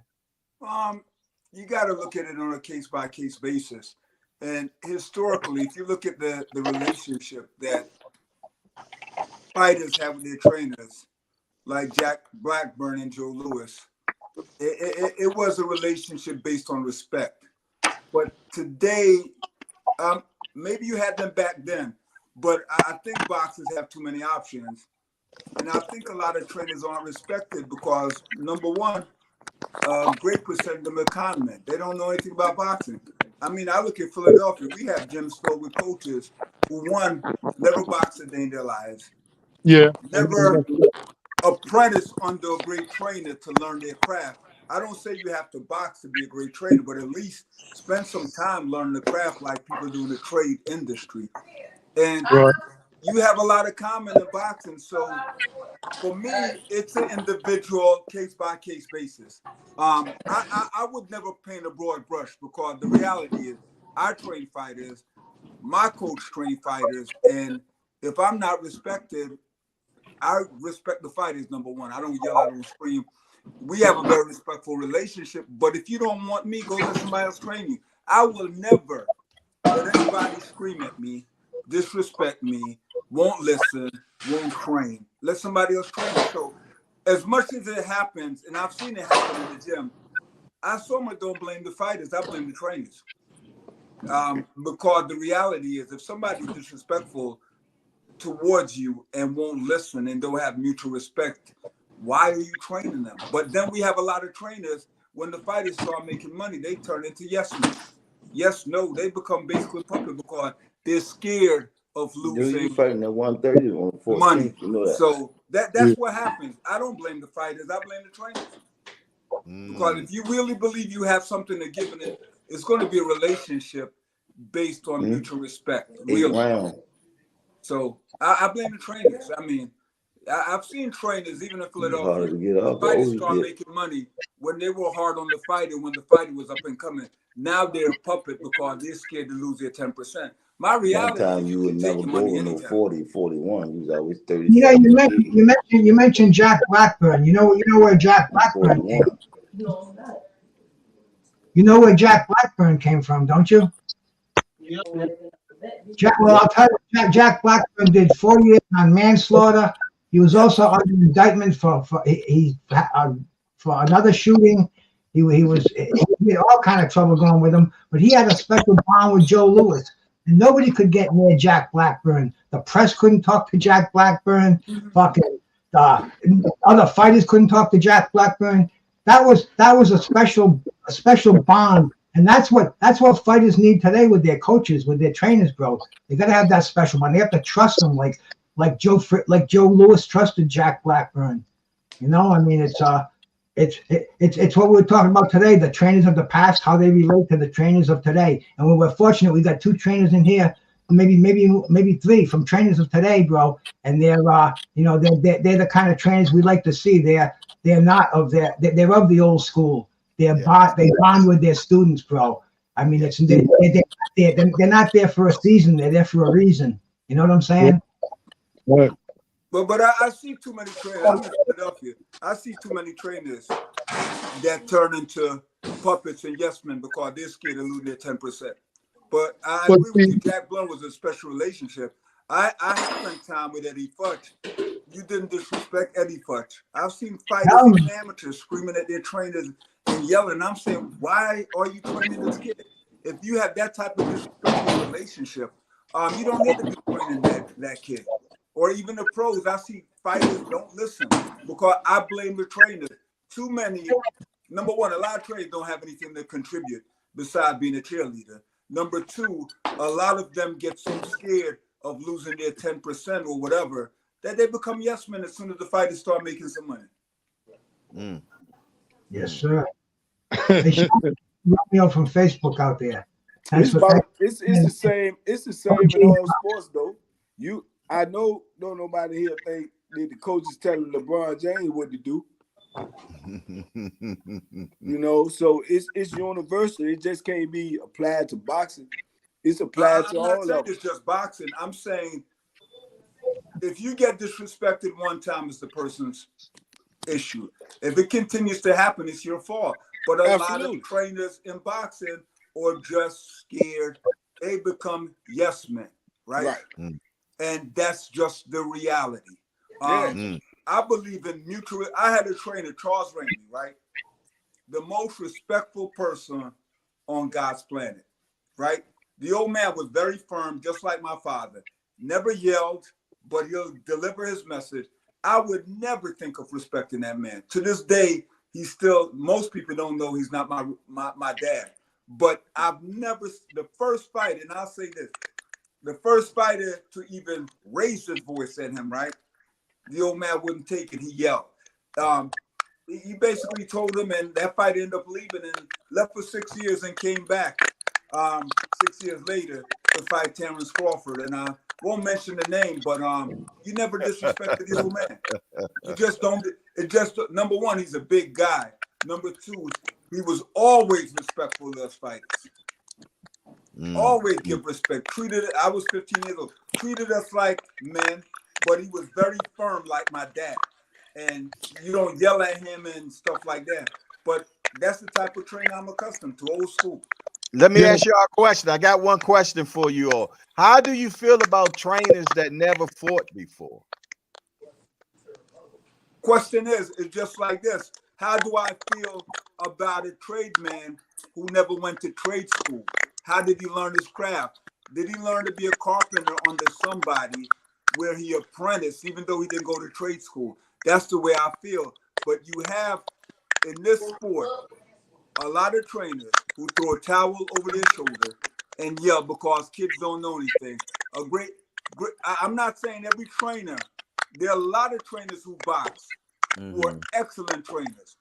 You got to look at it on a case-by-case basis. And historically, if you look at the relationship that fighters have with their trainers, like Jack Blackburn and Joe Louis, it was a relationship based on respect. But today, maybe you had them back then. But I think boxers have too many options. And I think a lot of trainers aren't respected because, number one, great percent of them are con men. They don't know anything about boxing. I mean, I look at Philadelphia. We have gyms filled with coaches who, one, never boxed a day in their lives. Yeah. Never apprentice under a great trainer to learn their craft. I don't say you have to box to be a great trainer, but at least spend some time learning the craft like people do in the trade industry. And you have a lot of common in boxing. So for me, it's an individual case-by-case basis. I would never paint a broad brush because the reality is I train fighters, my coach train fighters, and if I'm not respected, I respect the fighters, number one. I don't yell, I don't scream. We have a very respectful relationship, but if you don't want me, go let somebody else train you. I will never let anybody scream at me, disrespect me, won't listen, won't train. Let somebody else train. So as much as it happens, and I've seen it happen in the gym, I so much don't blame the fighters, I blame the trainers. Because the reality is if somebody's disrespectful towards you and won't listen and don't have mutual respect, why are you training them? But then we have a lot of trainers when the fighters start making money, they turn into yes men. Yes, no, they become basically puppet because they're scared of Dude, losing you fighting at 130 on 14th. money. You know that. So that's what happens. I don't blame the fighters. I blame the trainers. Because if you really believe you have something to give it, it's going to be a relationship based on mutual respect. Really. So I blame the trainers. I mean, I've seen trainers, even in Philadelphia, the fighters start making money when they were hard on the fighter, when the fighter was up and coming. Now they're a puppet because they're scared to lose their 10%. My reality is you can take your money anytime. 40, 41. You was always 30. You know, you mentioned Jack Blackburn. You know where Jack Blackburn came from. You know where Jack Blackburn came from, don't you? I'll tell you, Jack Blackburn did 4 years on manslaughter. He was also under indictment for another shooting. He had all kind of trouble going with him, but he had a special bond with Joe Louis. And nobody could get near Jack Blackburn. The press couldn't talk to Jack Blackburn. Fucking other fighters couldn't talk to Jack Blackburn. That was a special bond, and that's what fighters need today with their coaches, with their trainers, bro. They gotta have that special bond. They have to trust them, like Joe Louis trusted Jack Blackburn. You know, I mean, it's what we're talking about today. The trainers of the past, how they relate to the trainers of today. And when we're fortunate, we got 2 trainers in here, maybe 3 from trainers of today, bro. And they're they're the kind of trainers we like to see. They're not of they're of the old school. They bond with their students, bro. I mean, they're not there for a season. They're there for a reason. You know what I'm saying? Right. But I see too many trainers. I'm in Philadelphia. I see too many trainers that turn into puppets and yes men because they're scared to lose their 10%. But I agree with you. Jack Blunt was a special relationship. I spent time with Eddie Futch. You didn't disrespect Eddie Futch. I've seen fighters, even amateurs, screaming at their trainers and yelling. I'm saying, why are you training this kid? If you have that type of disrespectful relationship, you don't need to be training that kid. Or even the pros. I see fighters don't listen because I blame the trainers. Too many. Number one, a lot of trainers don't have anything to contribute besides being a cheerleader. Number 2, a lot of them get so scared of losing their 10% or whatever that they become yes men as soon as the fighters start making some money. Yes, sir. Romeo from Facebook out there. It's the same. It's the same in all sports, though. I know nobody here think that the coach is telling LeBron James what to do. You know, so it's universal. It just can't be applied to boxing. It's applied to all of them. I'm not saying it's just boxing. I'm saying if you get disrespected one time, it's the person's issue. If it continues to happen, it's your fault. But a lot of trainers in boxing are just scared. They become yes men, right? And that's just the reality. I believe in mutual. I had a trainer, Charles Ramey, right? The most respectful person on God's planet, right? The old man was very firm, just like my father. Never yelled, but he'll deliver his message. I would never think of respecting that man. To this day, he's still, most people don't know he's not my dad. But I've never, the first fight, and I'll say this, the first fighter to even raise his voice at him, right? The old man wouldn't take it. He yelled. He basically told him, and that fight ended up leaving and left for 6 years and came back 6 years later to fight Terrence Crawford. And I won't mention the name, but you never disrespected the old man. You just don't. It just, number one, he's a big guy. Number 2, he was always respectful of us fighters. Always give respect. I was 15 years old. Treated us like men, but he was very firm like my dad. And you don't yell at him and stuff like that. But that's the type of training I'm accustomed to, old school. Let me ask you a question. I got one question for you all. How do you feel about trainers that never fought before? Question is just like this. How do I feel about a tradesman who never went to trade school? How did he learn his craft? Did he learn to be a carpenter under somebody where he apprenticed, even though he didn't go to trade school? That's the way I feel. But you have, in this sport, a lot of trainers who throw a towel over their shoulder and yell because kids don't know anything. I'm not saying every trainer. There are a lot of trainers who box who are excellent trainers.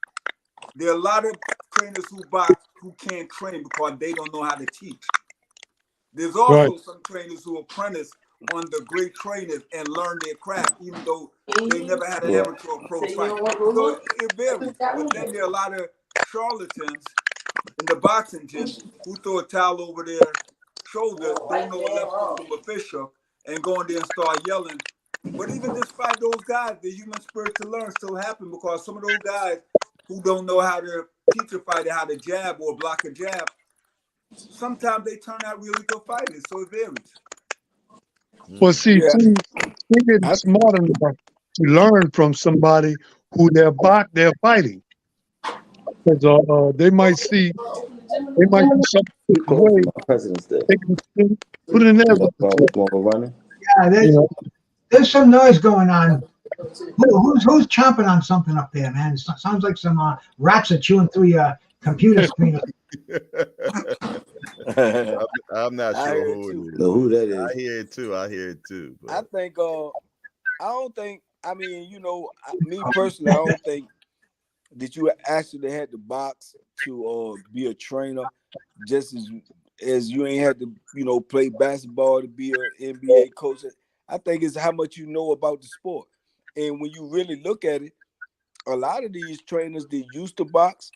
There are a lot of trainers who box who can't train because they don't know how to teach. There's also some trainers who apprentice under great trainers and learn their craft, even though they never had an amateur or pro fight. So it varies. But then there are a lot of charlatans in the boxing gym who throw a towel over their shoulder, don't know a left hook from a fish hook, and go in there and start yelling. But even despite those guys, the human spirit to learn still happen, because some of those guys who don't know how to teach a fighter how to jab or block a jab, sometimes they turn out really good fighters. So it varies. Well, see, they're getting smart enough to learn from somebody who they're fighting. Because they might see something way they can put in there. Yeah, there's some noise going on. Who's chomping on something up there, man? It sounds like some rats are chewing through your computer screen. I'm not sure who it is. Who that is? I hear it too. But. I think. I don't think. I mean, me personally, I don't think that you actually had to box to be a trainer, just as you ain't had to, play basketball to be an NBA coach. I think it's how much you know about the sport. And when you really look at it, a lot of these trainers that used to box,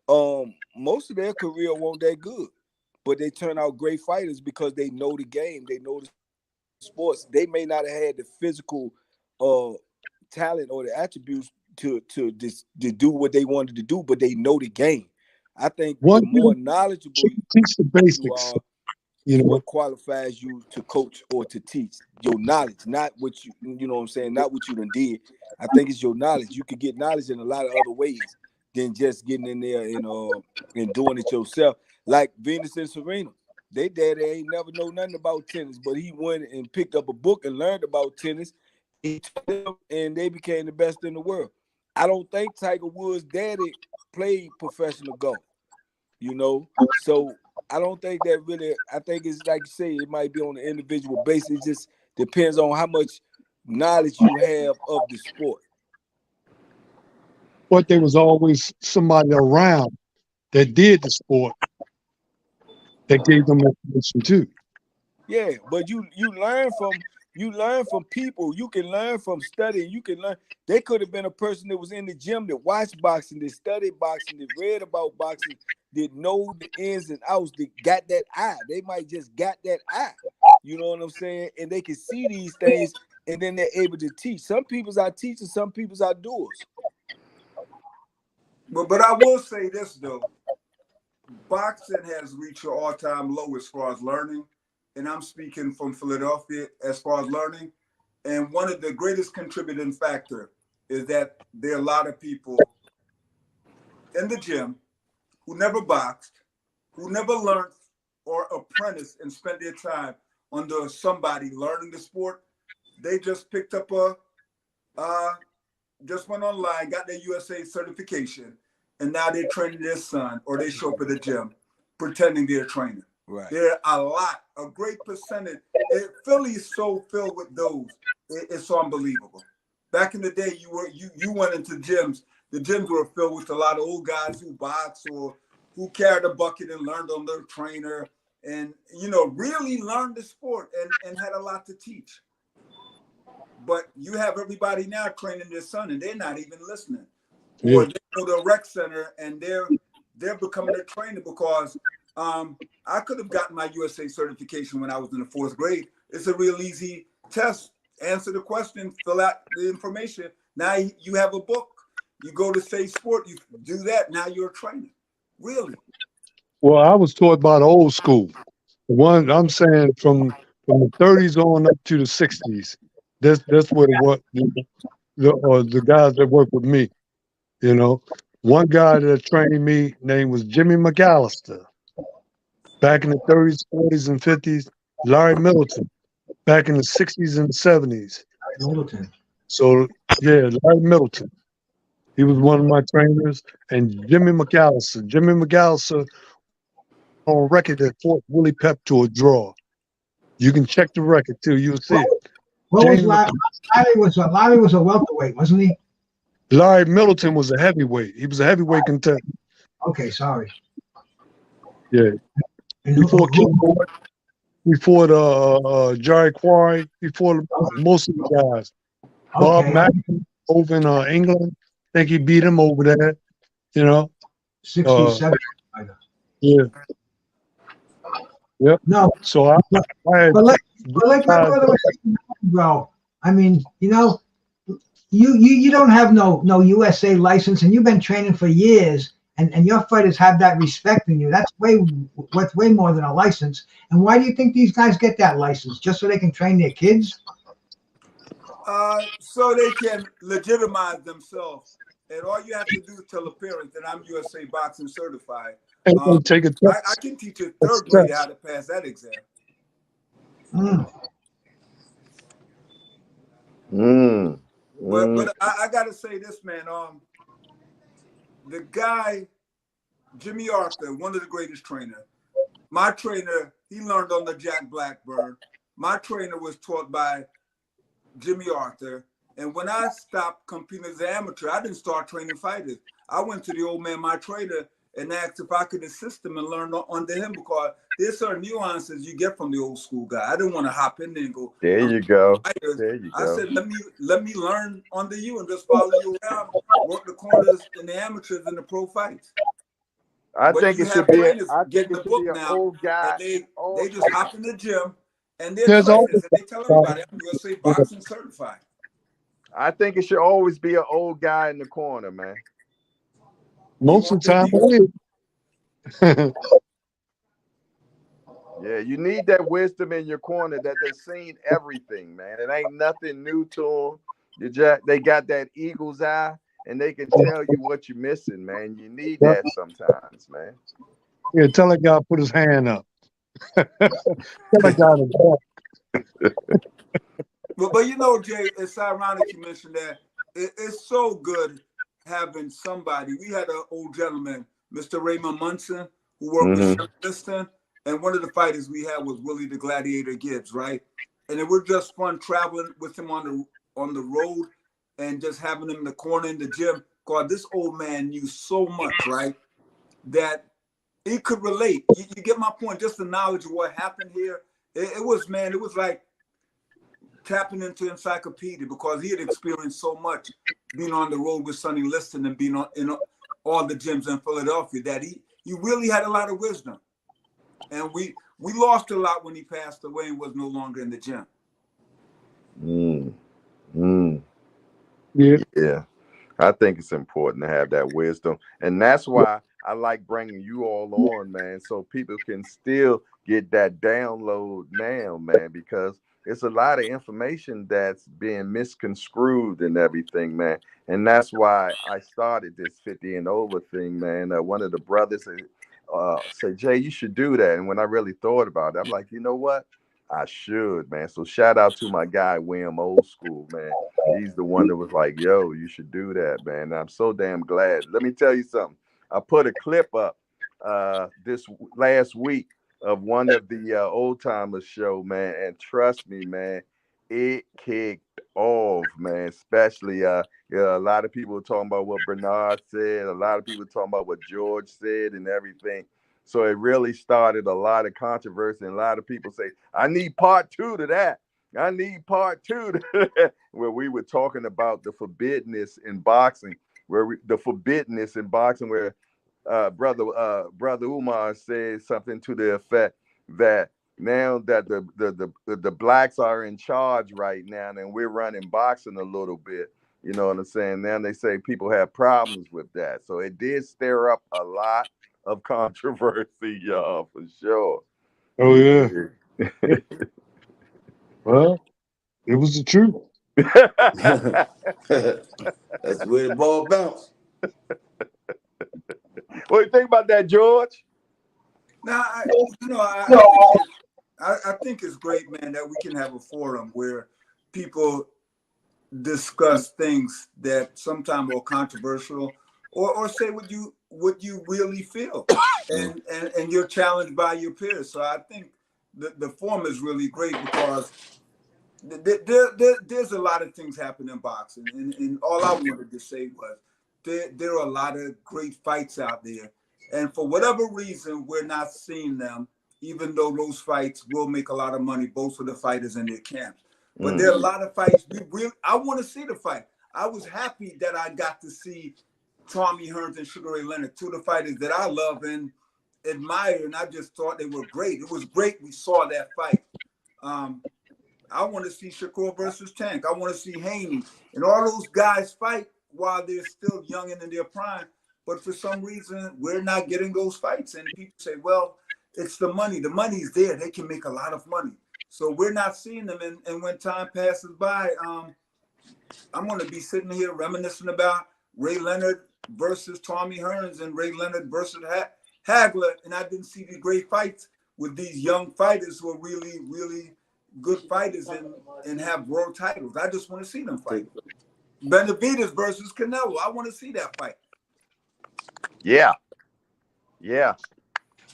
most of their career weren't that good, but they turn out great fighters because they know the game, they know the sports. They may not have had the physical talent or the attributes to do what they wanted to do, but they know the game. I think the more knowledgeable teach the basics. Is what qualifies you to coach or to teach. Your knowledge, not what not what you done did. I think it's your knowledge. You could get knowledge in a lot of other ways than just getting in there and doing it yourself. Like Venus and Serena, they daddy ain't never know nothing about tennis, but he went and picked up a book and learned about tennis. He taught them, and they became the best in the world. I don't think Tiger Woods' daddy played professional golf, so I don't think that really. I think it's like you say, it might be on an individual basis. It just depends on how much knowledge you have of the sport. But there was always somebody around that did the sport that gave them information too. Yeah, but you learn from people. You can learn from studying. You can learn. They could have been a person that was in the gym that watched boxing, that studied boxing, that read about boxing, that know the ins and outs, that got that eye. They might just got that eye. You know what I'm saying? And they can see these things, and then they're able to teach. Some people's are teachers, some people's are doers. But I will say this though, boxing has reached an all-time low as far as learning, and I'm speaking from Philadelphia as far as learning. And one of the greatest contributing factor is that there are a lot of people in the gym who never boxed, who never learned or apprenticed and spent their time under somebody learning the sport. They just picked up just went online, got their USA certification, and now they're training their son, or they show up at the gym pretending they're training. Right. There are a great percentage. Philly is so filled with those. It's unbelievable. Back in the day, you went into gyms. The gyms were filled with a lot of old guys who box or who carried a bucket and learned on their trainer, and really learned the sport and had a lot to teach. But you have everybody now training their son, and they're not even listening. Yeah. Or they go to a rec center and they're becoming a trainer because I could have gotten my USA certification when I was in the 4th grade. It's a real easy test. Answer the question, fill out the information. Now you have a book. You go to Say Sport, you do that. Now you're a trainer. Really? Well, I was taught by the old school. The one I'm saying from the 30s on up to the 60s. That's what it was. The guys that work with me, one guy that trained me name was Jimmy McAllister. Back in the 30s, 40s, and 50s, Larry Middleton. Back in the 60s and 70s. Middleton. So yeah, Larry Middleton. He was one of my trainers, and Jimmy McAllister. Jimmy McAllister on record at Fort Willie Pep to a draw. You can check the record too. You'll see it. What was James Larry was a welterweight, wasn't he? Larry Middleton was a heavyweight. He was a heavyweight contender. Okay, sorry. Yeah. And Before King Boy, before Jerry Quarry, before most of the guys. Bob okay, Mackin over in England. I think he beat him over there. You know. 67. Yeah. Yep. No. So I But like my brother was saying, bro, I mean, you know, you don't have no USA license, and you've been training for years, and your fighters have that respect in you. That's worth way more than a license. And why do you think these guys get that license? Just so they can train their kids? So they can legitimize themselves. And all you have to do is tell the parents that I'm USA boxing certified. and take a test. I can teach a third grader how to pass that exam. But I gotta say this, man. The guy, Jimmy Arthur, one of the greatest trainers. My trainer, he learned under Jack Blackburn. My trainer was taught by Jimmy Arthur. And when I stopped competing as an amateur, I didn't start training fighters. I went to the old man, my trainer, and asked if I could assist him and learn under him, because there's certain nuances you get from the old school guy. I didn't want to hop in there and go, there you go. I said, let me learn under you and just follow you around, work the corners and the amateurs and the pro fights. I think it should be an old guy. They just hop in the gym and they're There's trainers, and they tell everybody, I'm going to say boxing certified. I think it should always be an old guy in the corner, man. Most of the time, it is. Yeah, you need that wisdom in your corner that they've seen everything, man. It ain't nothing new to them. They got that eagle's eye, and they can tell you what you're missing, man. You need that sometimes, man. Yeah, tell that guy to put his hand up. Tell that guy to talk. But you know, Jay, it's ironic you mentioned that. It's so good having somebody. We had an old gentleman, Mr. Raymond Munson, who worked with Sean Liston, and one of the fighters we had was Willie the Gladiator Gibbs, right? And it was just fun traveling with him on the road and just having him in the corner in the gym. God, this old man knew so much, right? That he could relate. You get my point? Just the knowledge of what happened here. It was like tapping into encyclopedia, because he had experienced so much being on the road with Sonny Liston and being in all the gyms in Philadelphia, that he really had a lot of wisdom. And we lost a lot when he passed away and was no longer in the gym. Yeah. I think it's important to have that wisdom. And that's why I like bringing you all on, man, so people can still get that download now, man, because it's a lot of information that's being misconstrued and everything, man. And that's why I started this 50 and over thing, man. One of the brothers said, Jay, you should do that. And when I really thought about it, I'm like, you know what? I should, man. So shout out to my guy, William Old School, man. He's the one that was like, yo, you should do that, man. And I'm so damn glad. Let me tell you something. I put a clip up this last week of one of the old timers show, man. And trust me, man, it kicked off, man. Especially a lot of people were talking about what Bernard said. A lot of people talking about what George said and everything. So it really started a lot of controversy, and a lot of people say, I need part 2 to that. I need part 2 to that. Where we were talking about the forbiddenness in boxing, where Brother Umar said something to the effect that now that the blacks are in charge right now, and we're running boxing a little bit, you know what I'm saying? Now they say people have problems with that. So it did stir up a lot of controversy, y'all, for sure. Oh yeah. Well, it was the truth. That's where the ball bounced. What do you think about that, George? Now, I think it's great, man, that we can have a forum where people discuss things that sometimes are controversial, or say what you really feel, and you're challenged by your peers. So I think the form is really great because there's a lot of things happening in boxing, and all I wanted to say was there are a lot of great fights out there, and for whatever reason we're not seeing them, even though those fights will make a lot of money both for the fighters and their camps. But there are a lot of fights I want to see the fight. I was happy that I got to see Tommy Hearns and Sugar Ray Leonard, two of the fighters that I love and admire, and I just thought they were great. It was great we saw that fight. I want to see Shakur versus Tank. I want to see Haney and all those guys fight while they're still young and in their prime. But for some reason, we're not getting those fights. And people say, well, it's the money. The money's there. They can make a lot of money. So we're not seeing them. And when time passes by, I'm going to be sitting here reminiscing about Ray Leonard versus Tommy Hearns and Ray Leonard versus Hagler. And I didn't see these great fights with these young fighters who are really, really good fighters and have world titles. I just want to see them fight. Benavidez versus Canelo. I want to see that fight. Yeah.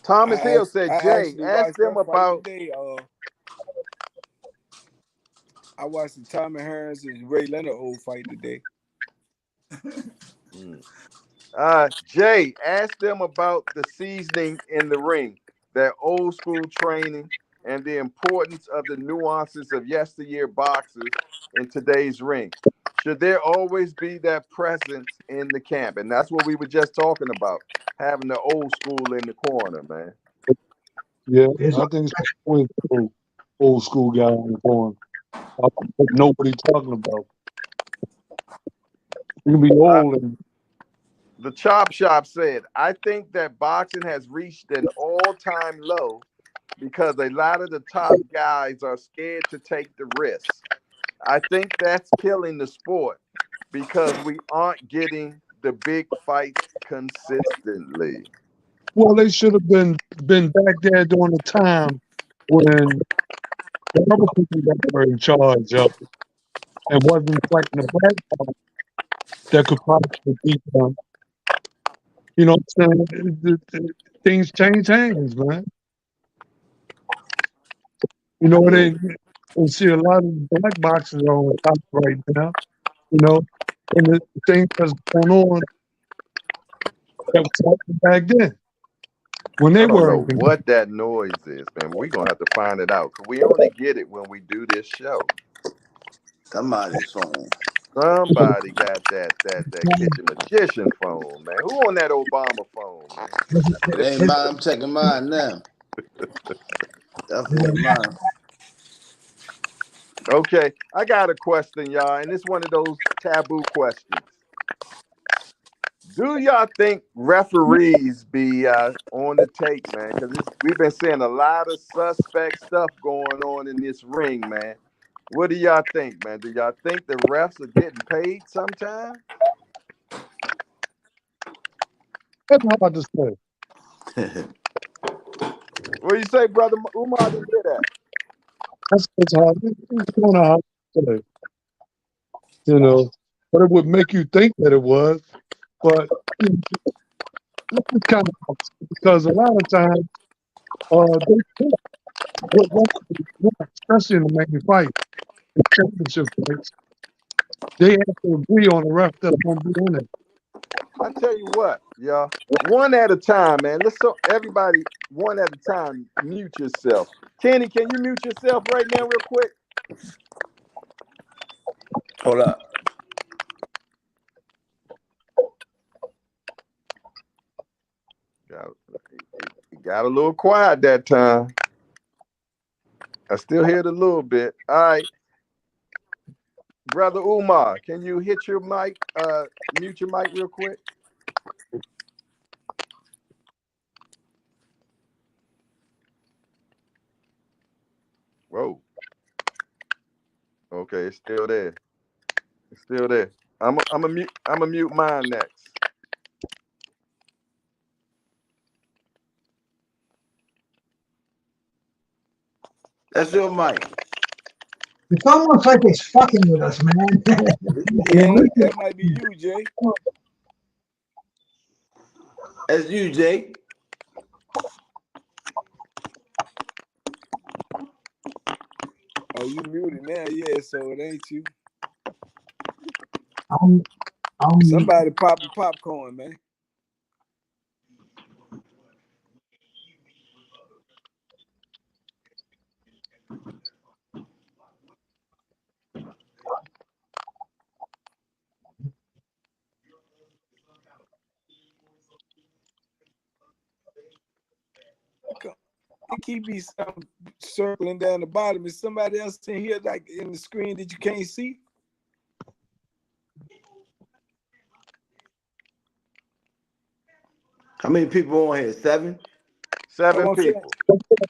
Thomas Hill said, Jay, ask them about. Today, I watched the Tommy Hearns and Ray Leonard old fight today. Jay, ask them about the seasoning in the ring, their old school training, and the importance of the nuances of yesteryear boxers in today's ring. Should there always be that presence in the camp? And that's what we were just talking about, having the old school in the corner, man. Yeah, I think it's always old school guy in the corner. I don't know what he's talking about. You can be old and the Chop Shop said, I think that boxing has reached an all-time low because a lot of the top guys are scared to take the risks. I think that's killing the sport because we aren't getting the big fights consistently. well, they should have been back there during the time when the other people that were in charge of it and wasn't fighting the black guy that could possibly beat them. You know what I'm saying? Things change hands, man. You know, we see a lot of black boxers are on top right now, you know, and the things that's going on that was happening back then when they I don't were. know what that noise is, man. We're going to have to find it out because we only get it when we do this show. Somebody's phone. Somebody got that kitchen magician phone, man. Who on that Obama phone, man? It ain't mine. I'm checking mine now. Definitely mine. Okay, I got a question, y'all, and it's one of those taboo questions. Do y'all think referees be on the take, man? Because we've been seeing a lot of suspect stuff going on in this ring, man. What do y'all think, man? Do y'all think the refs are getting paid sometime? That's hard to say. What do you say, brother Umar? Didn't hear that. That's hard. It's kind of hard to say. You know, but it would make you think that it was. But it's kind of because a lot of times they especially in the main fight, the championship fights, they have to agree on the ref that's going to be in it. I tell you what, y'all, one at a time, man. Everybody, one at a time, mute yourself. Kenny, can you mute yourself right now real quick? Hold up. It got a little quiet that time. I still hear it a little bit. All right. Brother Umar, can you hit your mic, mute your mic real quick? Whoa. Okay, it's still there. It's still there. I'm a mute mine next. That's your mic. It's almost like it's fucking with us, man. Yeah, that might be you, Jay. That's you, Jay. Oh, you muted now, yeah, so it ain't you. Somebody popping popcorn, man. It keep be circling down the bottom. Is somebody else in here like in the screen that you can't see? How many people on here? 7? 7 people.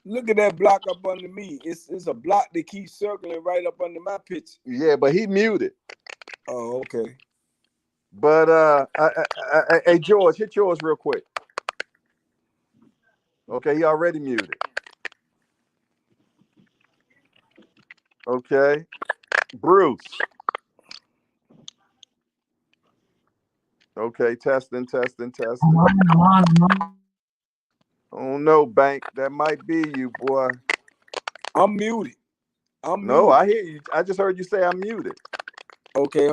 Look at that block up under me. It's a block that keeps circling right up under my picture. Yeah, but he muted. Oh, okay. But hey George, hit yours real quick. Okay, he already muted. Okay, Bruce. Okay, testing. I'm on. Oh no, Bank. That might be you, boy. I'm muted. No, I hear you. I just heard you say I'm muted. Okay,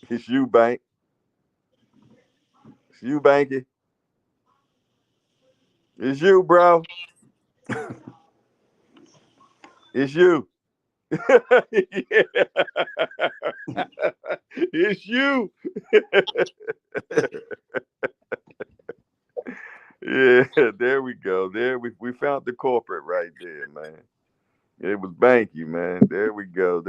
It's you, Bank. It's you, Banky. It's you, bro. It's you. It's you. Yeah, there we go. We found the corporate right there, man. It was Banky, man. There we go.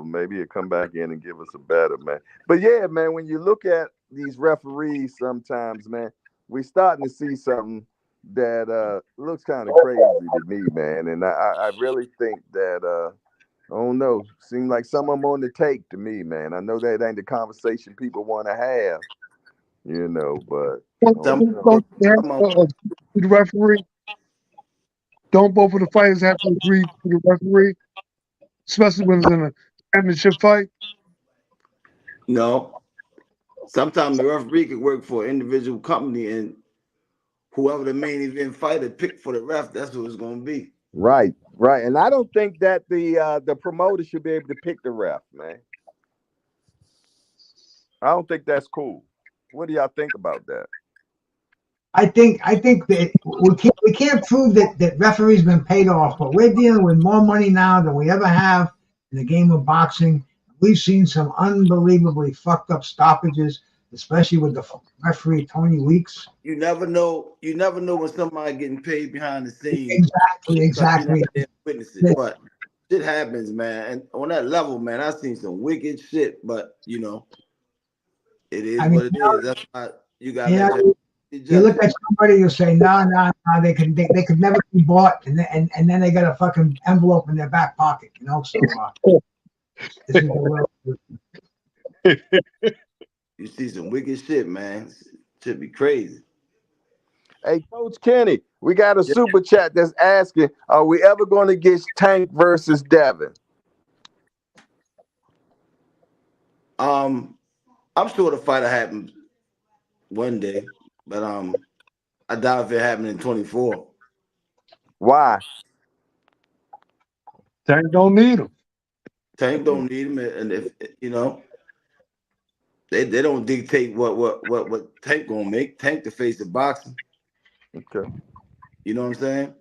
Maybe he'll come back in and give us a better, man. But yeah, man, when you look at these referees sometimes, man, we're starting to see something that looks kind of crazy to me, man. And I really think that I don't know. Seems like some of them on the take to me, man. I know that ain't the conversation people want to have, but the referee. Don't both of the fighters have to agree to the referee, especially when it's in a championship fight? No. Sometimes the referee could work for an individual company, and whoever the main event fighter picked for the ref, that's who it's going to be. Right. And I don't think that the promoter should be able to pick the ref, man. I don't think that's cool. What do y'all think about that? I think that we can't prove that referees been paid off, but we're dealing with more money now than we ever have in the game of boxing. We've seen some unbelievably fucked up stoppages, especially with the referee Tony Weeks. You never know when somebody getting paid behind the scenes. Exactly. Witnesses, but shit happens, man. And on that level, man, I've seen some wicked shit, but it is what it is. That's why you got. You look at somebody, you say, no, they could never be bought, and then they got a fucking envelope in their back pocket, So this is the world. You see some wicked shit, man. Should be crazy. Hey, Coach Kenny, we got a super chat that's asking, are we ever going to get Tank versus Devin? I'm sure the fight will happen one day, but I doubt if it happened in 24. Why? Tank don't need him. Tank don't need him, and if they don't dictate what Tank gonna make. Tank the face of boxing. Okay. You know what I'm saying?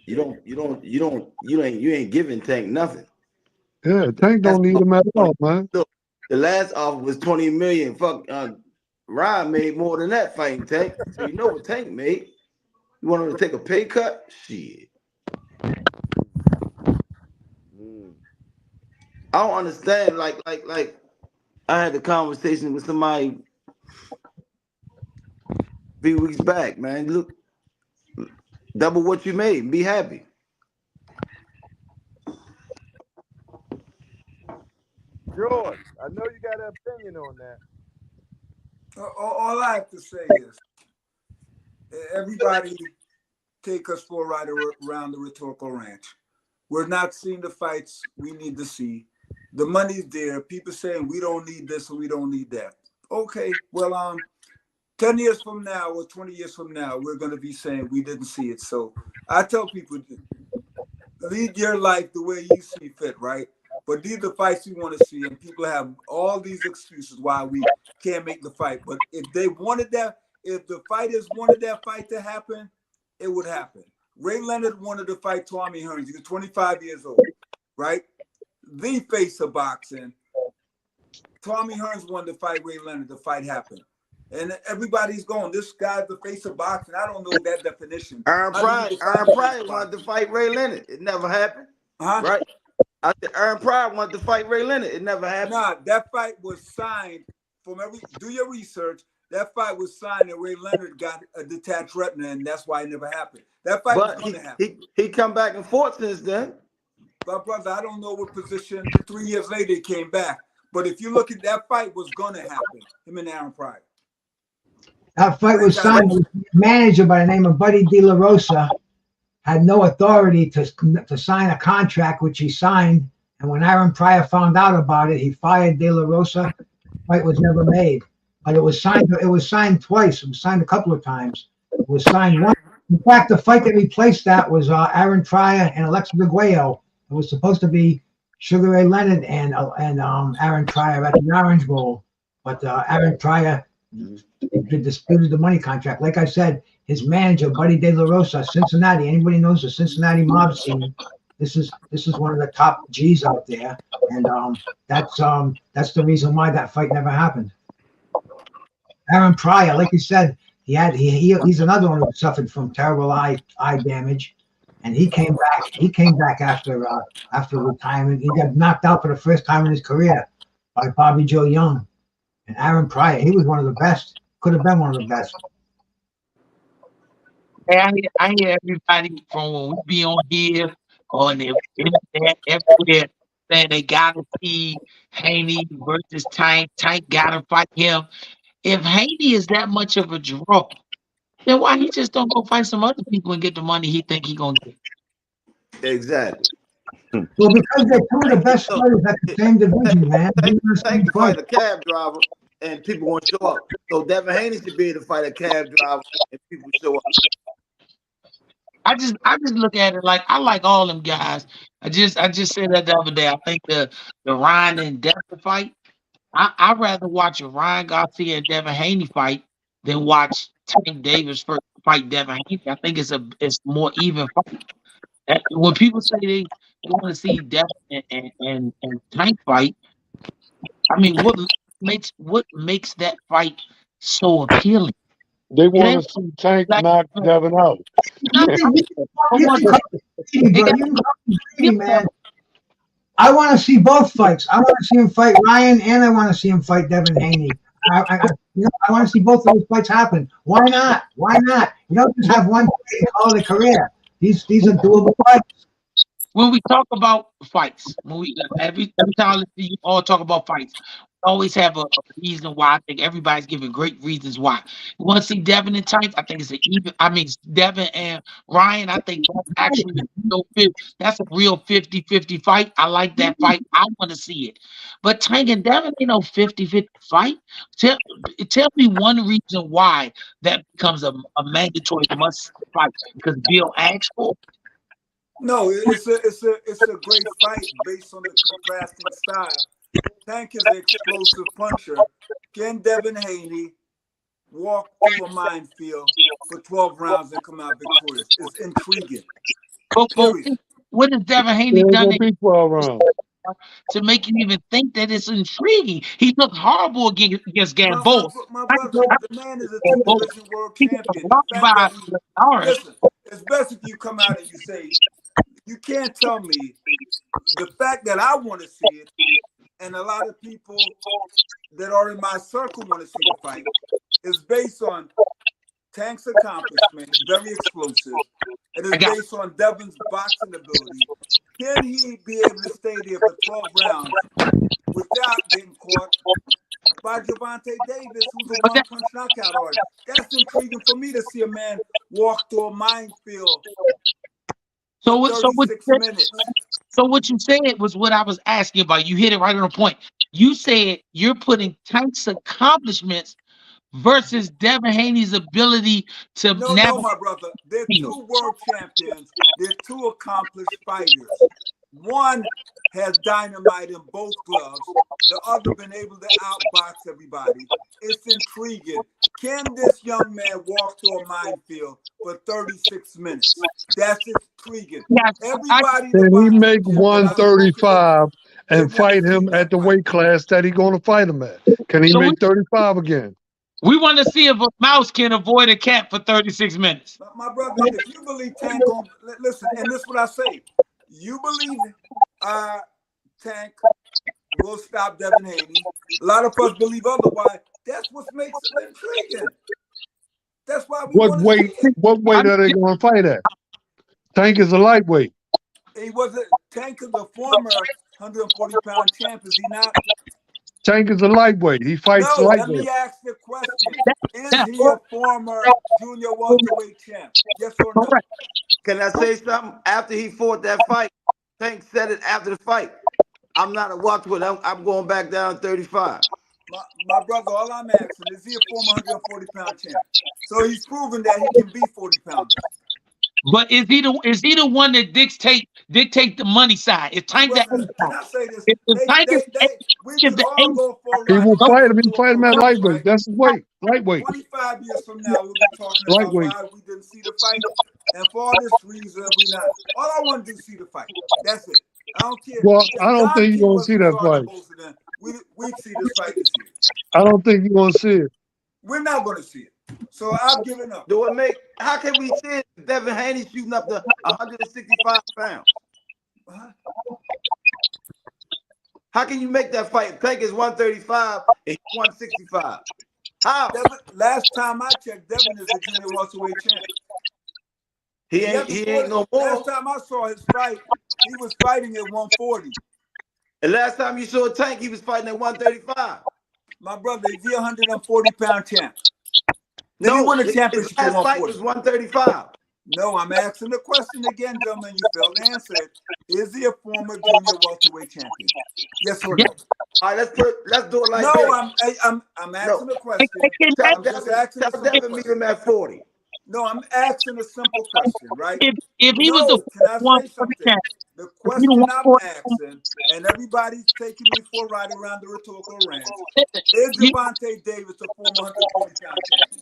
You ain't giving Tank nothing. Yeah, Tank don't need him at all, man. Look, the last offer was $20 million. Fuck, Ryan made more than that fighting Tank. So you know what Tank made? You want him to take a pay cut? Shit. I don't understand. Like I had a conversation with somebody a few weeks back, man. Look, double what you made. Be happy. George, I know you got an opinion on that. All I have to say is everybody take us for a ride around the Rhetorical Ranch. We're not seeing the fights we need to see. The money's there. People saying we don't need this or we don't need that. Okay, well, 10 years from now or 20 years from now, we're going to be saying we didn't see it. So I tell people, lead your life the way you see fit, right? But these are the fights you want to see, and people have all these excuses why we can't make the fight. But if they wanted that, if the fighters wanted that fight to happen, it would happen. Ray Leonard wanted to fight Tommy Hearns. He was 25 years old, right? The face of boxing. Tommy Hearns wanted to fight Ray Leonard. The fight happened. And everybody's going, this guy's the face of boxing. I don't know that definition. Aaron Pryor wanted to fight Ray Leonard. It never happened. Right? I said Aaron Pryor wanted to fight Ray Leonard. It never happened. Nah, that fight was signed do your research. That fight was signed and Ray Leonard got a detached retina, and that's why it never happened. That fight was going to happen. He come back and forth since then. But brother, I don't know what position 3 years later he came back. But if you look at that fight was going to happen, him and Aaron Pryor. That fight was signed with a manager by the name of Buddy De La Rosa. Had no authority to sign a contract, which he signed. And when Aaron Pryor found out about it, he fired De La Rosa. The fight was never made. But it was signed. It was signed twice. It was signed a couple of times. It was signed once. In fact, the fight that replaced that was Aaron Pryor and Alexa Arguello. It was supposed to be Sugar Ray Leonard and Aaron Pryor at the Orange Bowl. But Aaron Pryor disputed the money contract. Like I said, his manager, Buddy De La Rosa, Cincinnati. Anybody knows the Cincinnati mob scene? This is one of the top G's out there, and that's the reason why that fight never happened. Aaron Pryor, like you said, he's another one who suffered from terrible eye damage, and he came back. He came back after retirement. He got knocked out for the first time in his career by Bobby Joe Young. And Aaron Pryor, he was one of the best. Could have been one of the best. Hey, I hear everybody from when we be on here on the internet everywhere saying they gotta see Haney versus Tank. Tank gotta fight him. If Haney is that much of a draw, then why he just don't go fight some other people and get the money he think he gonna get? Exactly. Well, because they're two of the best fighters at the same division, man. Tank to fight a cab driver and people won't show up. So Devin Haney should be able to fight a cab driver and people show up. I just look at it like I like all them guys. I just said that the other day. I think the Ryan and Devin fight. I'd rather watch a Ryan Garcia and Devin Haney fight than watch Tank Davis fight Devin Haney. I think it's more even fight. When people say they want to see Devin and Tank fight, I mean, what makes that fight so appealing? They want to see Tank knock Devin out. Man. I want to see both fights. I want to see him fight Ryan, and I want to see him fight Devin Haney. I want to see both of those fights happen. Why not? Why not? You don't just have one fight and call it a career. These are doable fights. When we talk about fights, every time you all talk about fights, we always have a reason why. I think everybody's giving great reasons why. You want to see Devin and Tank? I think it's Devin and Ryan, I think that's a real 50-50 fight. I like that fight. I want to see it. But Tank and Devin ain't no 50-50 fight. Tell me one reason why that becomes a mandatory must fight. Because Bill asked for it. No, it's a great fight based on the contrasting style. Tank is an explosive puncher. Can Devin Haney walk through a minefield for 12 rounds and come out victorious? It's intriguing. What has Devin Haney done to make you even think that it's intriguing? He looked horrible against Gamboa. My brother, the man is a two-division world champion. Listen, it's best if you come out and you say, you can't tell me the fact that I want to see it and a lot of people that are in my circle want to see the fight is based on Tank's accomplishment, very explosive. It is based on Devin's boxing ability. Can he be able to stay there for 12 rounds without getting caught by Gervonta Davis, who's a one-punch knockout artist? That's intriguing for me to see a man walk through a minefield So for what? 36 minutes. So what you said was what I was asking about. You hit it right on the point. You said you're putting Tank's accomplishments versus Devin Haney's ability to No, navigate. my brother. They're two world champions. They're two accomplished fighters. One has dynamite in both gloves. The other been able to outbox everybody. It's intriguing. Can this young man walk through a minefield for 36 minutes? That's intriguing. Everybody Can he that make boxes that I've spoken to, 135 they and wanna fight see him that at the fight. weight class that he's going to fight him at? Can he So make 35 again? We want to see if a mouse can avoid a cat for 36 minutes. My brother, if you believe Tank on, listen, and this is what I say. You believe Tank will stop Devin Haney. A lot of us believe otherwise. That's what makes it intriguing. That's why we What want to weight? see it. What weight are they going to fight at? Tank is a lightweight. Tank is a former 140-pound champ, is he not? Tank is a lightweight. He fights No, lightweight. let me ask the question. Is he a former junior welterweight champ? Yes or no? Can I say something? After he fought that fight, Tank said it after the fight. I'm not a welterweight. I'm going back down 35. My brother, all I'm asking, is he a former 140-pound champ? So he's proven that he can be 40 pounders. But is he the one that dictate the money side? Is Tank that? Can I say this? We if could all go for a He ride. will fight him. He fight him at lightweight. That's his weight. Lightweight. 25 years from now, we'll be talking Lightweight. about why we didn't see the fight. And for all this reason, we not. All I want to do is see the fight. That's it. I don't care. Well, If I don't John think King you're going to was see in that charge of fight. both of them, we'd see this fight this year. I don't think you're going to see it. We're not going to see it. So I've given up. How can we see it? Devin Haney shooting up to 165 pounds. How can you make that fight? Tank is 135 and 165. How? Last time I checked, Devin is a junior welterweight champ. He ain't no more. Last time I saw his fight, he was fighting at 140. And last time you saw Tank, he was fighting at 135. My brother, is he a 140-pound champ? Did No, he win a championship his at last fight 140? was 135. No, I'm asking the question again, gentlemen. You failed to answer it. Is he a former junior welterweight champion? Yes or no? All right, let's do it like this. I'm asking the question. I'm just asking a simple Devin meet him at 40. No, I'm asking a simple question, right? If he was the can I say something? The question I'm asking, and everybody's taking me for a ride around the rhetorical ranch, is Gervonta Davis a former 140-pound champion?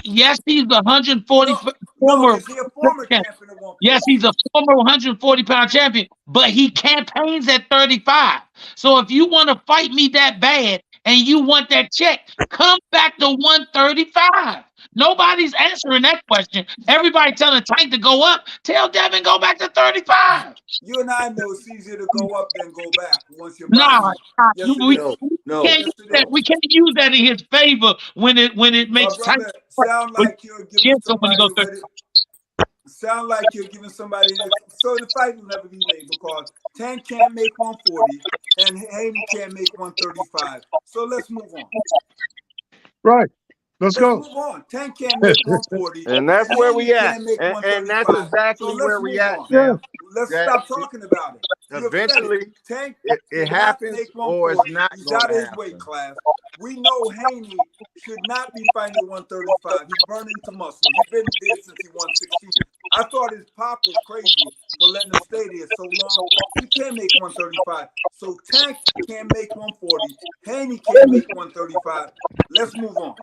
Yes, he's the 140 former. Is he a former champion at 140? Yes, he's a former 140-pound champion, but he campaigns at 35. So if you want to fight me that bad and you want that check, come back to 135. Nobody's answering that question. Everybody telling Tank to go up. Tell Devin go back to 35. You and I know it's easier to go up than go back once you're we can't use that in his favor when it makes Tank sound like you're giving somebody sound like you're giving somebody so the fight will never be made because Tank can't make 140 and Haney can't make 135. So let's move on. Right. Let's go. Move on. Tank can't make 140. And that's where we at. And that's exactly where we at now. Let's stop talking about it. Eventually, Tank, it happens or it's not He's going out to of his happen. weight class. We know Haney should not be fighting at 135. He's burning to muscle. He's been there since he won 16. I thought his pop was crazy for letting him stay there so long. He can't make 135. So Tank can't make 140. Haney can't make 135. Let's move on.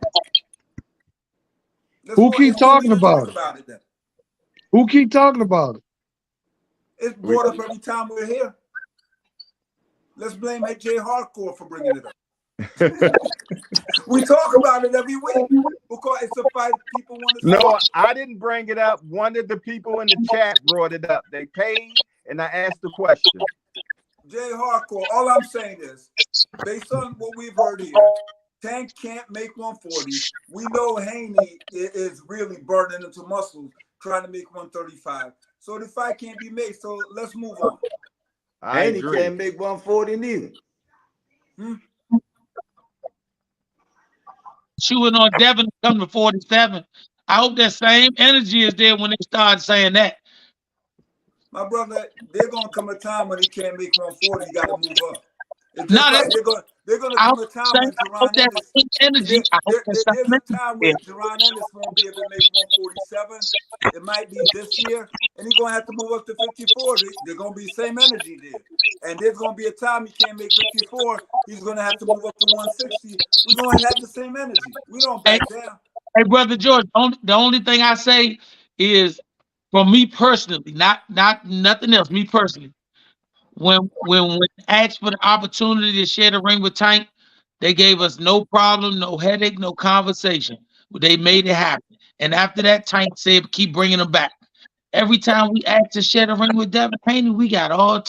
Who keep talking about it? Who keep talking about it? It's brought up every time we're here. Let's blame Jay Hardcore for bringing it up. We talk about it every week because it's a fight people want to see. No, I didn't bring it up. One of the people in the chat brought it up. They paid, and I asked the question. Jay Hardcore, all I'm saying is, based on what we've heard here, Tank can't make 140. We know Haney is really burning into muscles trying to make 135. So the fight can't be made. So let's move on. Haney can't make 140 neither. Chewing on Devin coming to 47. I hope that same energy is there when they start saying that. My brother, there's gonna come a time when he can't make 140. He got to move up. It's No, just like they're gonna I come hope a that time when I hope Jerron that Ennis. same energy. I hope that same There's a energy time there. where Jerron Ennis won't be able to make 147. It might be this year, and he's gonna have to move up to 54. They're gonna be the same energy there. And there's gonna be a time he can't make 54. He's gonna have to move up to 160. We're gonna have the same energy. We don't Hey, back down. hey, brother George. The only thing I say is, for me personally, not nothing else. Me personally, when asked for the opportunity to share the ring with Tank, they gave us no problem, no headache, no conversation. They made it happen. And after that, Tank said, keep bringing them back. Every time we asked to share the ring with Devin Haney, we got all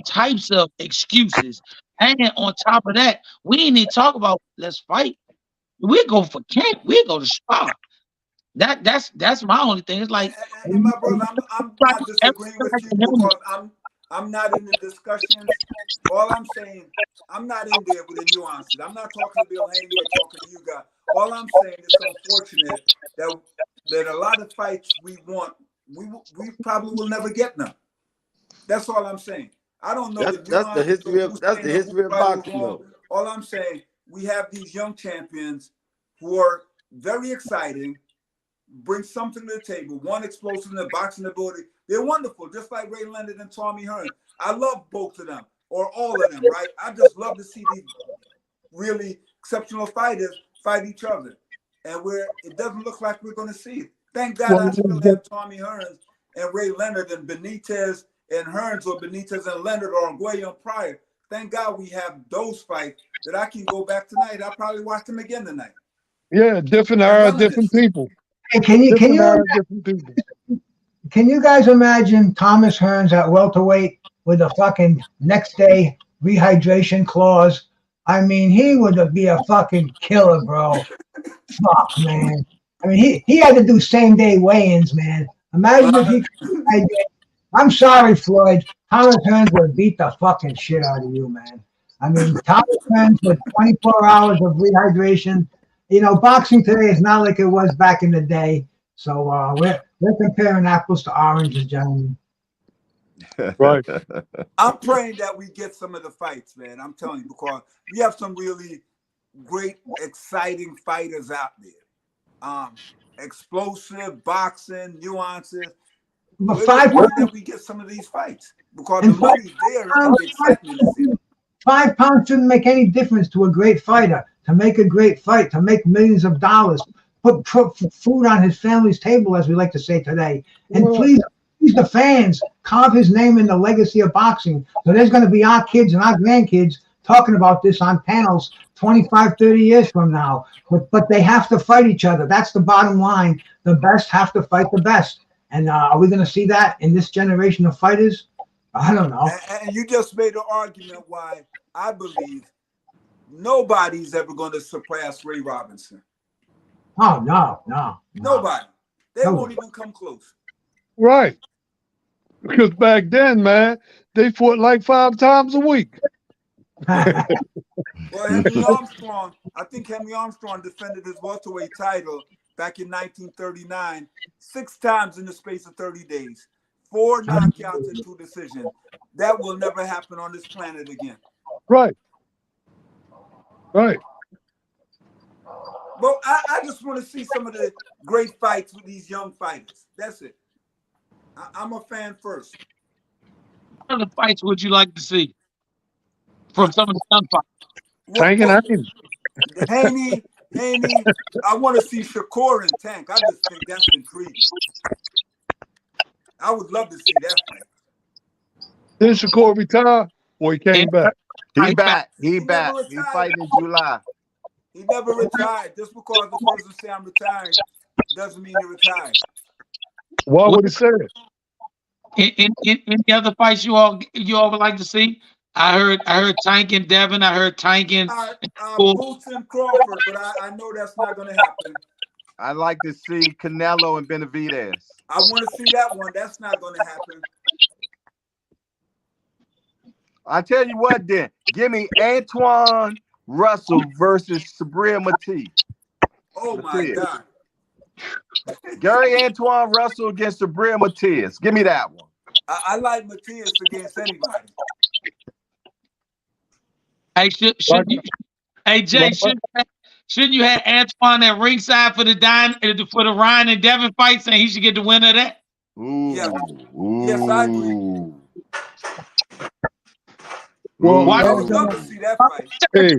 types of excuses. And on top of that, we ain't even talk about let's fight. We go for camp. We go to spa. That's my only thing. It's like, And my brother, I'm not disagreeing with you because I'm not in the discussions. All I'm saying, I'm not in there with the nuances. I'm not talking to Bill Haney or talking to you guys. All I'm saying is unfortunate that a lot of fights we want, we probably will never get none. That's all I'm saying. I don't know the nuances of That's the history of boxing, though. All I'm saying, we have these young champions who are very exciting, bring something to the table. One explosive in the boxing ability. They're wonderful, just like Ray Leonard and Tommy Hearns. I love both of them, or all of them, right? I just love to see these really exceptional fighters fight each other. And it doesn't look like we're going to see it. Thank God I still have Tommy Hearns and Ray Leonard and Benitez and Hearns, or Benitez and Leonard, or Arguello and Pryor. Thank God we have those fights that I can go back tonight. I'll probably watch them again tonight. Yeah, different era, different people. Hey, can you guys imagine Thomas Hearns at welterweight with a fucking next day rehydration clause? I mean, he would be a fucking killer, bro. Fuck, man. I mean, he had to do same day weigh-ins, man. Imagine if he could. I'm sorry, Floyd. Thomas Hearns would beat the fucking shit out of you, man. I mean, Thomas Hearns with 24 hours of rehydration. You know, boxing today is not like it was back in the day. So we're comparing apples to oranges, gentlemen. Right. I'm praying that we get some of the fights, man. I'm telling you, because we have some really great, exciting fighters out there. Explosive boxing, nuances. We're just praying that we get some of these fights because the money's there and the excitement is there. 5 pounds shouldn't make any difference to a great fighter. To make a great fight, to make millions of dollars, put food on his family's table, as we like to say today. And please the fans, carve his name in the legacy of boxing. So there's going to be our kids and our grandkids talking about this on panels 25, 30 years from now. But they have to fight each other. That's the bottom line. The best have to fight the best. And are we going to see that in this generation of fighters? I don't know. And you just made an argument why I believe nobody's ever going to surpass Ray Robinson. Oh, no. Nobody. They won't even come close. Right. Because back then, man, they fought like 5 times a week. Well, Henry Armstrong, I think Henry Armstrong defended his welterweight title back in 1939 6 times in the space of 30 days. 4 knockouts and 2 decisions. That will never happen on this planet again. Right. Well, I just want to see some of the great fights with these young fighters. That's it. I'm a fan first. What other fights would you like to see from some of the young fighters? Tank and Haney. I want to see Shakur and Tank. I just think that's intriguing. I would love to see that fight. Did Shakur retire or he came back? He back. He fighting in July. He never retired. Just because the person say I'm retiring doesn't mean he retired. Why would he say it? In any other fights you all would like to see? I heard Tank and Devin. I heard Tank and Boots and Crawford, but I know that's not going to happen. I'd like to see Canelo and Benavidez. I want to see that one. That's not going to happen. I tell you what, then give me Antoine Russell versus Sabrina Mati. Oh my God! Gary Antoine Russell against Sabril Matias. Give me that one. I like Matias against anybody. Hey, shouldn't you, hey Jay, shouldn't you have Antoine at ringside for the Ryan and Devin fight, saying he should get the winner of that? Ooh. Yes. Ooh. Yes, I agree. Well, Why I would love to see that fight. Hey,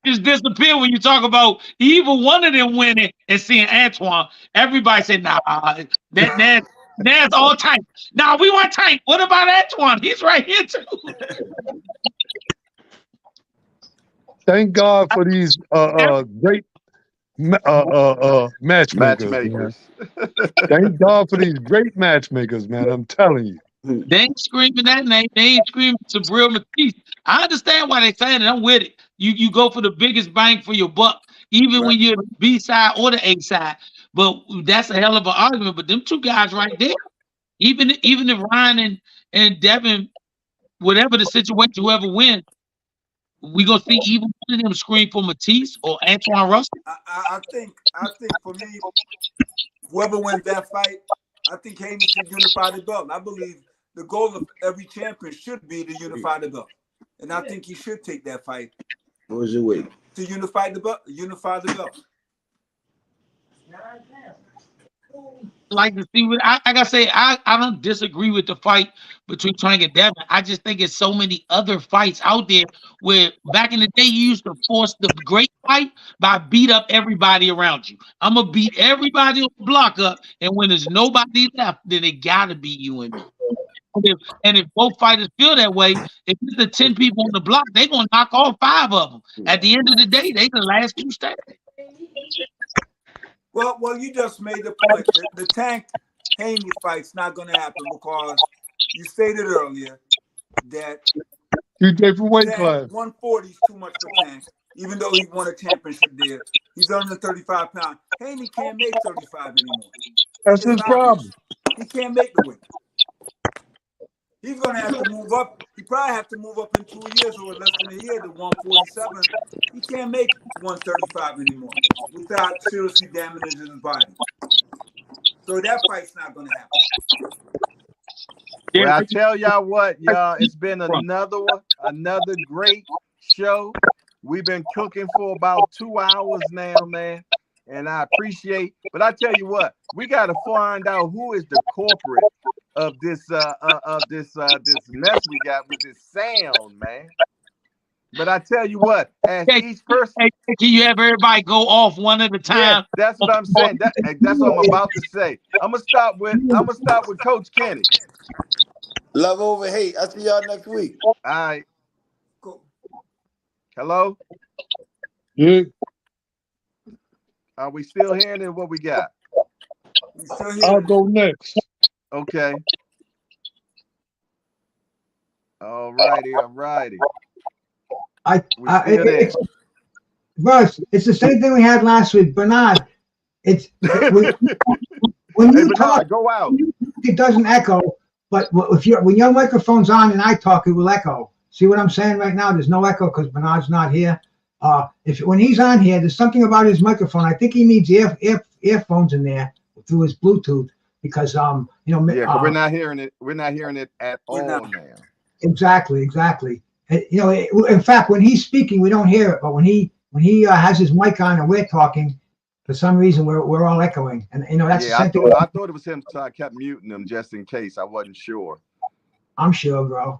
just disappear when you talk about either one of them winning and seeing Antoine? Everybody said, nah, that's all tight. Nah, we want tight. What about Antoine? He's right here too. thank God for these great matchmakers, man. Thank God for these great matchmakers, man. I'm telling you. They ain't screaming that name. They ain't screaming Sabril Matisse. I understand why they saying it. I'm with it. You go for the biggest bang for your buck, even when you're the B side or the A side. But that's a hell of an argument. But them two guys right there, even if Ryan and Devin, whatever the situation, whoever wins, we gonna see even one of them scream for Matisse or Antoine Russell. I think for me, whoever wins that fight, I think Haney should unify the belt. I believe the goal of every champion should be to unify the belt, and I think he should take that fight. What was your weight? To unify the belt. Unify the belt. Like to see what I gotta say. I don't disagree with the fight between Trank and Devin. I just think it's so many other fights out there where back in the day you used to force the great fight by beat up everybody around you. I'm gonna beat everybody on the block up, and when there's nobody left, then it gotta be you and me. And if both fighters feel that way, if it's the 10 people on the block, they're gonna knock off 5 of them. At the end of the day, they the last 2 standing. Well, you just made the point. The Tank Haney fight's not going to happen because you stated earlier that You different weight Tank, class. 140 is too much for Tank, even though he won a championship there. He's under 35 pounds. Haney can't make 35 anymore. That's his problem. He can't make the weight. He's going to have to move up. He probably have to move up in 2 years or less than a year to 147. He can't make 135 anymore without seriously damaging his body. So that fight's not going to happen. Well, I tell y'all what, y'all, it's been another great show. We've been cooking for about 2 hours now, man. And I appreciate, but I tell you what, we got to find out who is the corporate of this mess we got with this sound, man. But I tell you what, as each person, can you have everybody go off one at a time? Yeah, that's what I'm saying. That's what I'm about to say. I'm gonna start with Coach Kenny. Love over hate. I'll see y'all next week. All right. Cool. Hello? Yeah. Are we still hearing it? What we got? I'll go next. Okay. All righty. Russ, it's the same thing we had last week. Bernard, when you talk, go out. It doesn't echo, but when your microphone's on and I talk, it will echo. See what I'm saying right now? There's no echo because Bernard's not here. When he's on here, there's something about his microphone. I think he needs earphones in there through his Bluetooth because we're not hearing it. We're not hearing it at all now. Exactly. In fact, when he's speaking, we don't hear it, but when he has his mic on and we're talking, for some reason we're all echoing, and that's I thought it was him, so I kept muting him just in case. I wasn't sure. I'm sure, bro.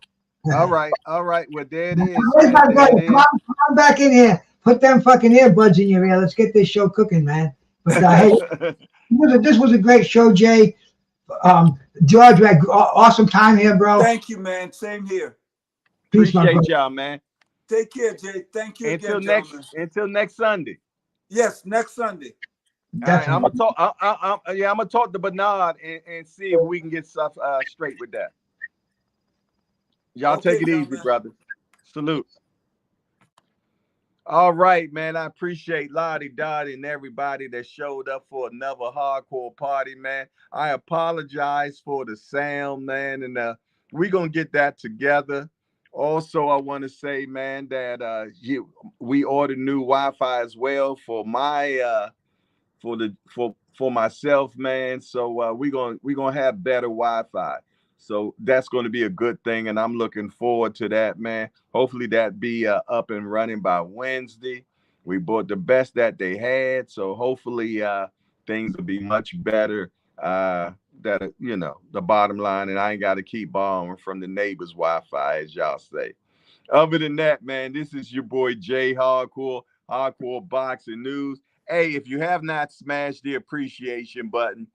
All right. Well, there it is. Come on back in here. Put them fucking earbuds in your ear. Let's get this show cooking, man. But hey, this was a great show, Jay. George, we had awesome time here, bro. Thank you, man. Same here. Peace, appreciate y'all, man. Take care, Jay. Thank you until again, next Sunday. Yes, next Sunday. All right, I'm gonna talk. I'm gonna talk to Bernard and see if we can get stuff straight with that. Y'all take it easy, brother. Salute. All right, man. I appreciate Lottie Dottie and everybody that showed up for another hardcore party, man. I apologize for the sound, man, and we're gonna get that together. Also, I want to say, man, that we ordered new Wi-Fi as well for my for for myself, man. So we're gonna have better Wi-Fi. So that's going to be a good thing, and I'm looking forward to that, man. Hopefully that be up and running by Wednesday. We bought the best that they had, so hopefully things will be much better. That the bottom line, and I ain't got to keep borrowing from the neighbor's Wi-Fi, as y'all say. Other than that, man, this is your boy Jay Hardcore Boxing News. Hey, if you have not smashed the appreciation button,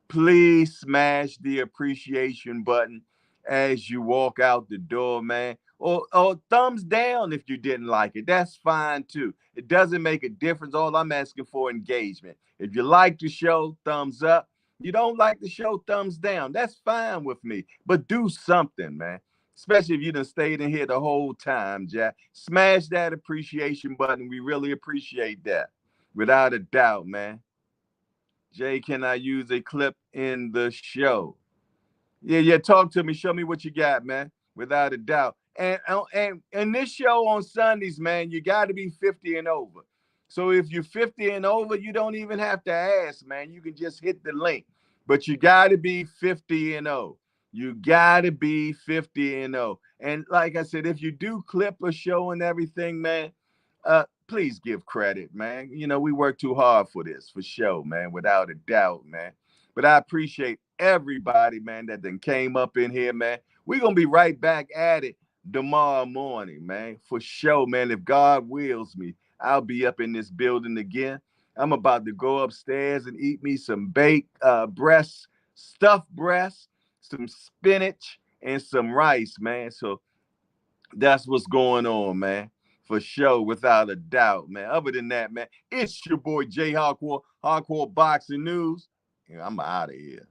please smash the appreciation button as you walk out the door, man. Or thumbs down if you didn't like it. That's fine too. It doesn't make a difference. All I'm asking for engagement. If you like the show, thumbs up. You don't like the show, thumbs down. That's fine with me. But do something, man. Especially if you done stayed in here the whole time, Jack. Smash that appreciation button. We really appreciate that. Without a doubt, man. Jay, can I use a clip in the show? Yeah, talk to me. Show me what you got, man. Without a doubt. And this show on Sundays, man, you got to be 50 and over. So if you're 50 and over, you don't even have to ask, man. You can just hit the link. But you got to be 50 and 0. You got to be 50 and 0. And like I said, if you do clip a show and everything, man, please give credit, man. We work too hard for this, for sure, man, without a doubt, man. But I appreciate everybody, man, that then came up in here, man. We're going to be right back at it tomorrow morning, man, for sure, man. If God wills me, I'll be up in this building again. I'm about to go upstairs and eat me some baked stuffed breasts, some spinach, and some rice, man. So that's what's going on, man. For sure, without a doubt, man. Other than that, man, it's your boy Jay Hardcore Boxing News. I'm out of here.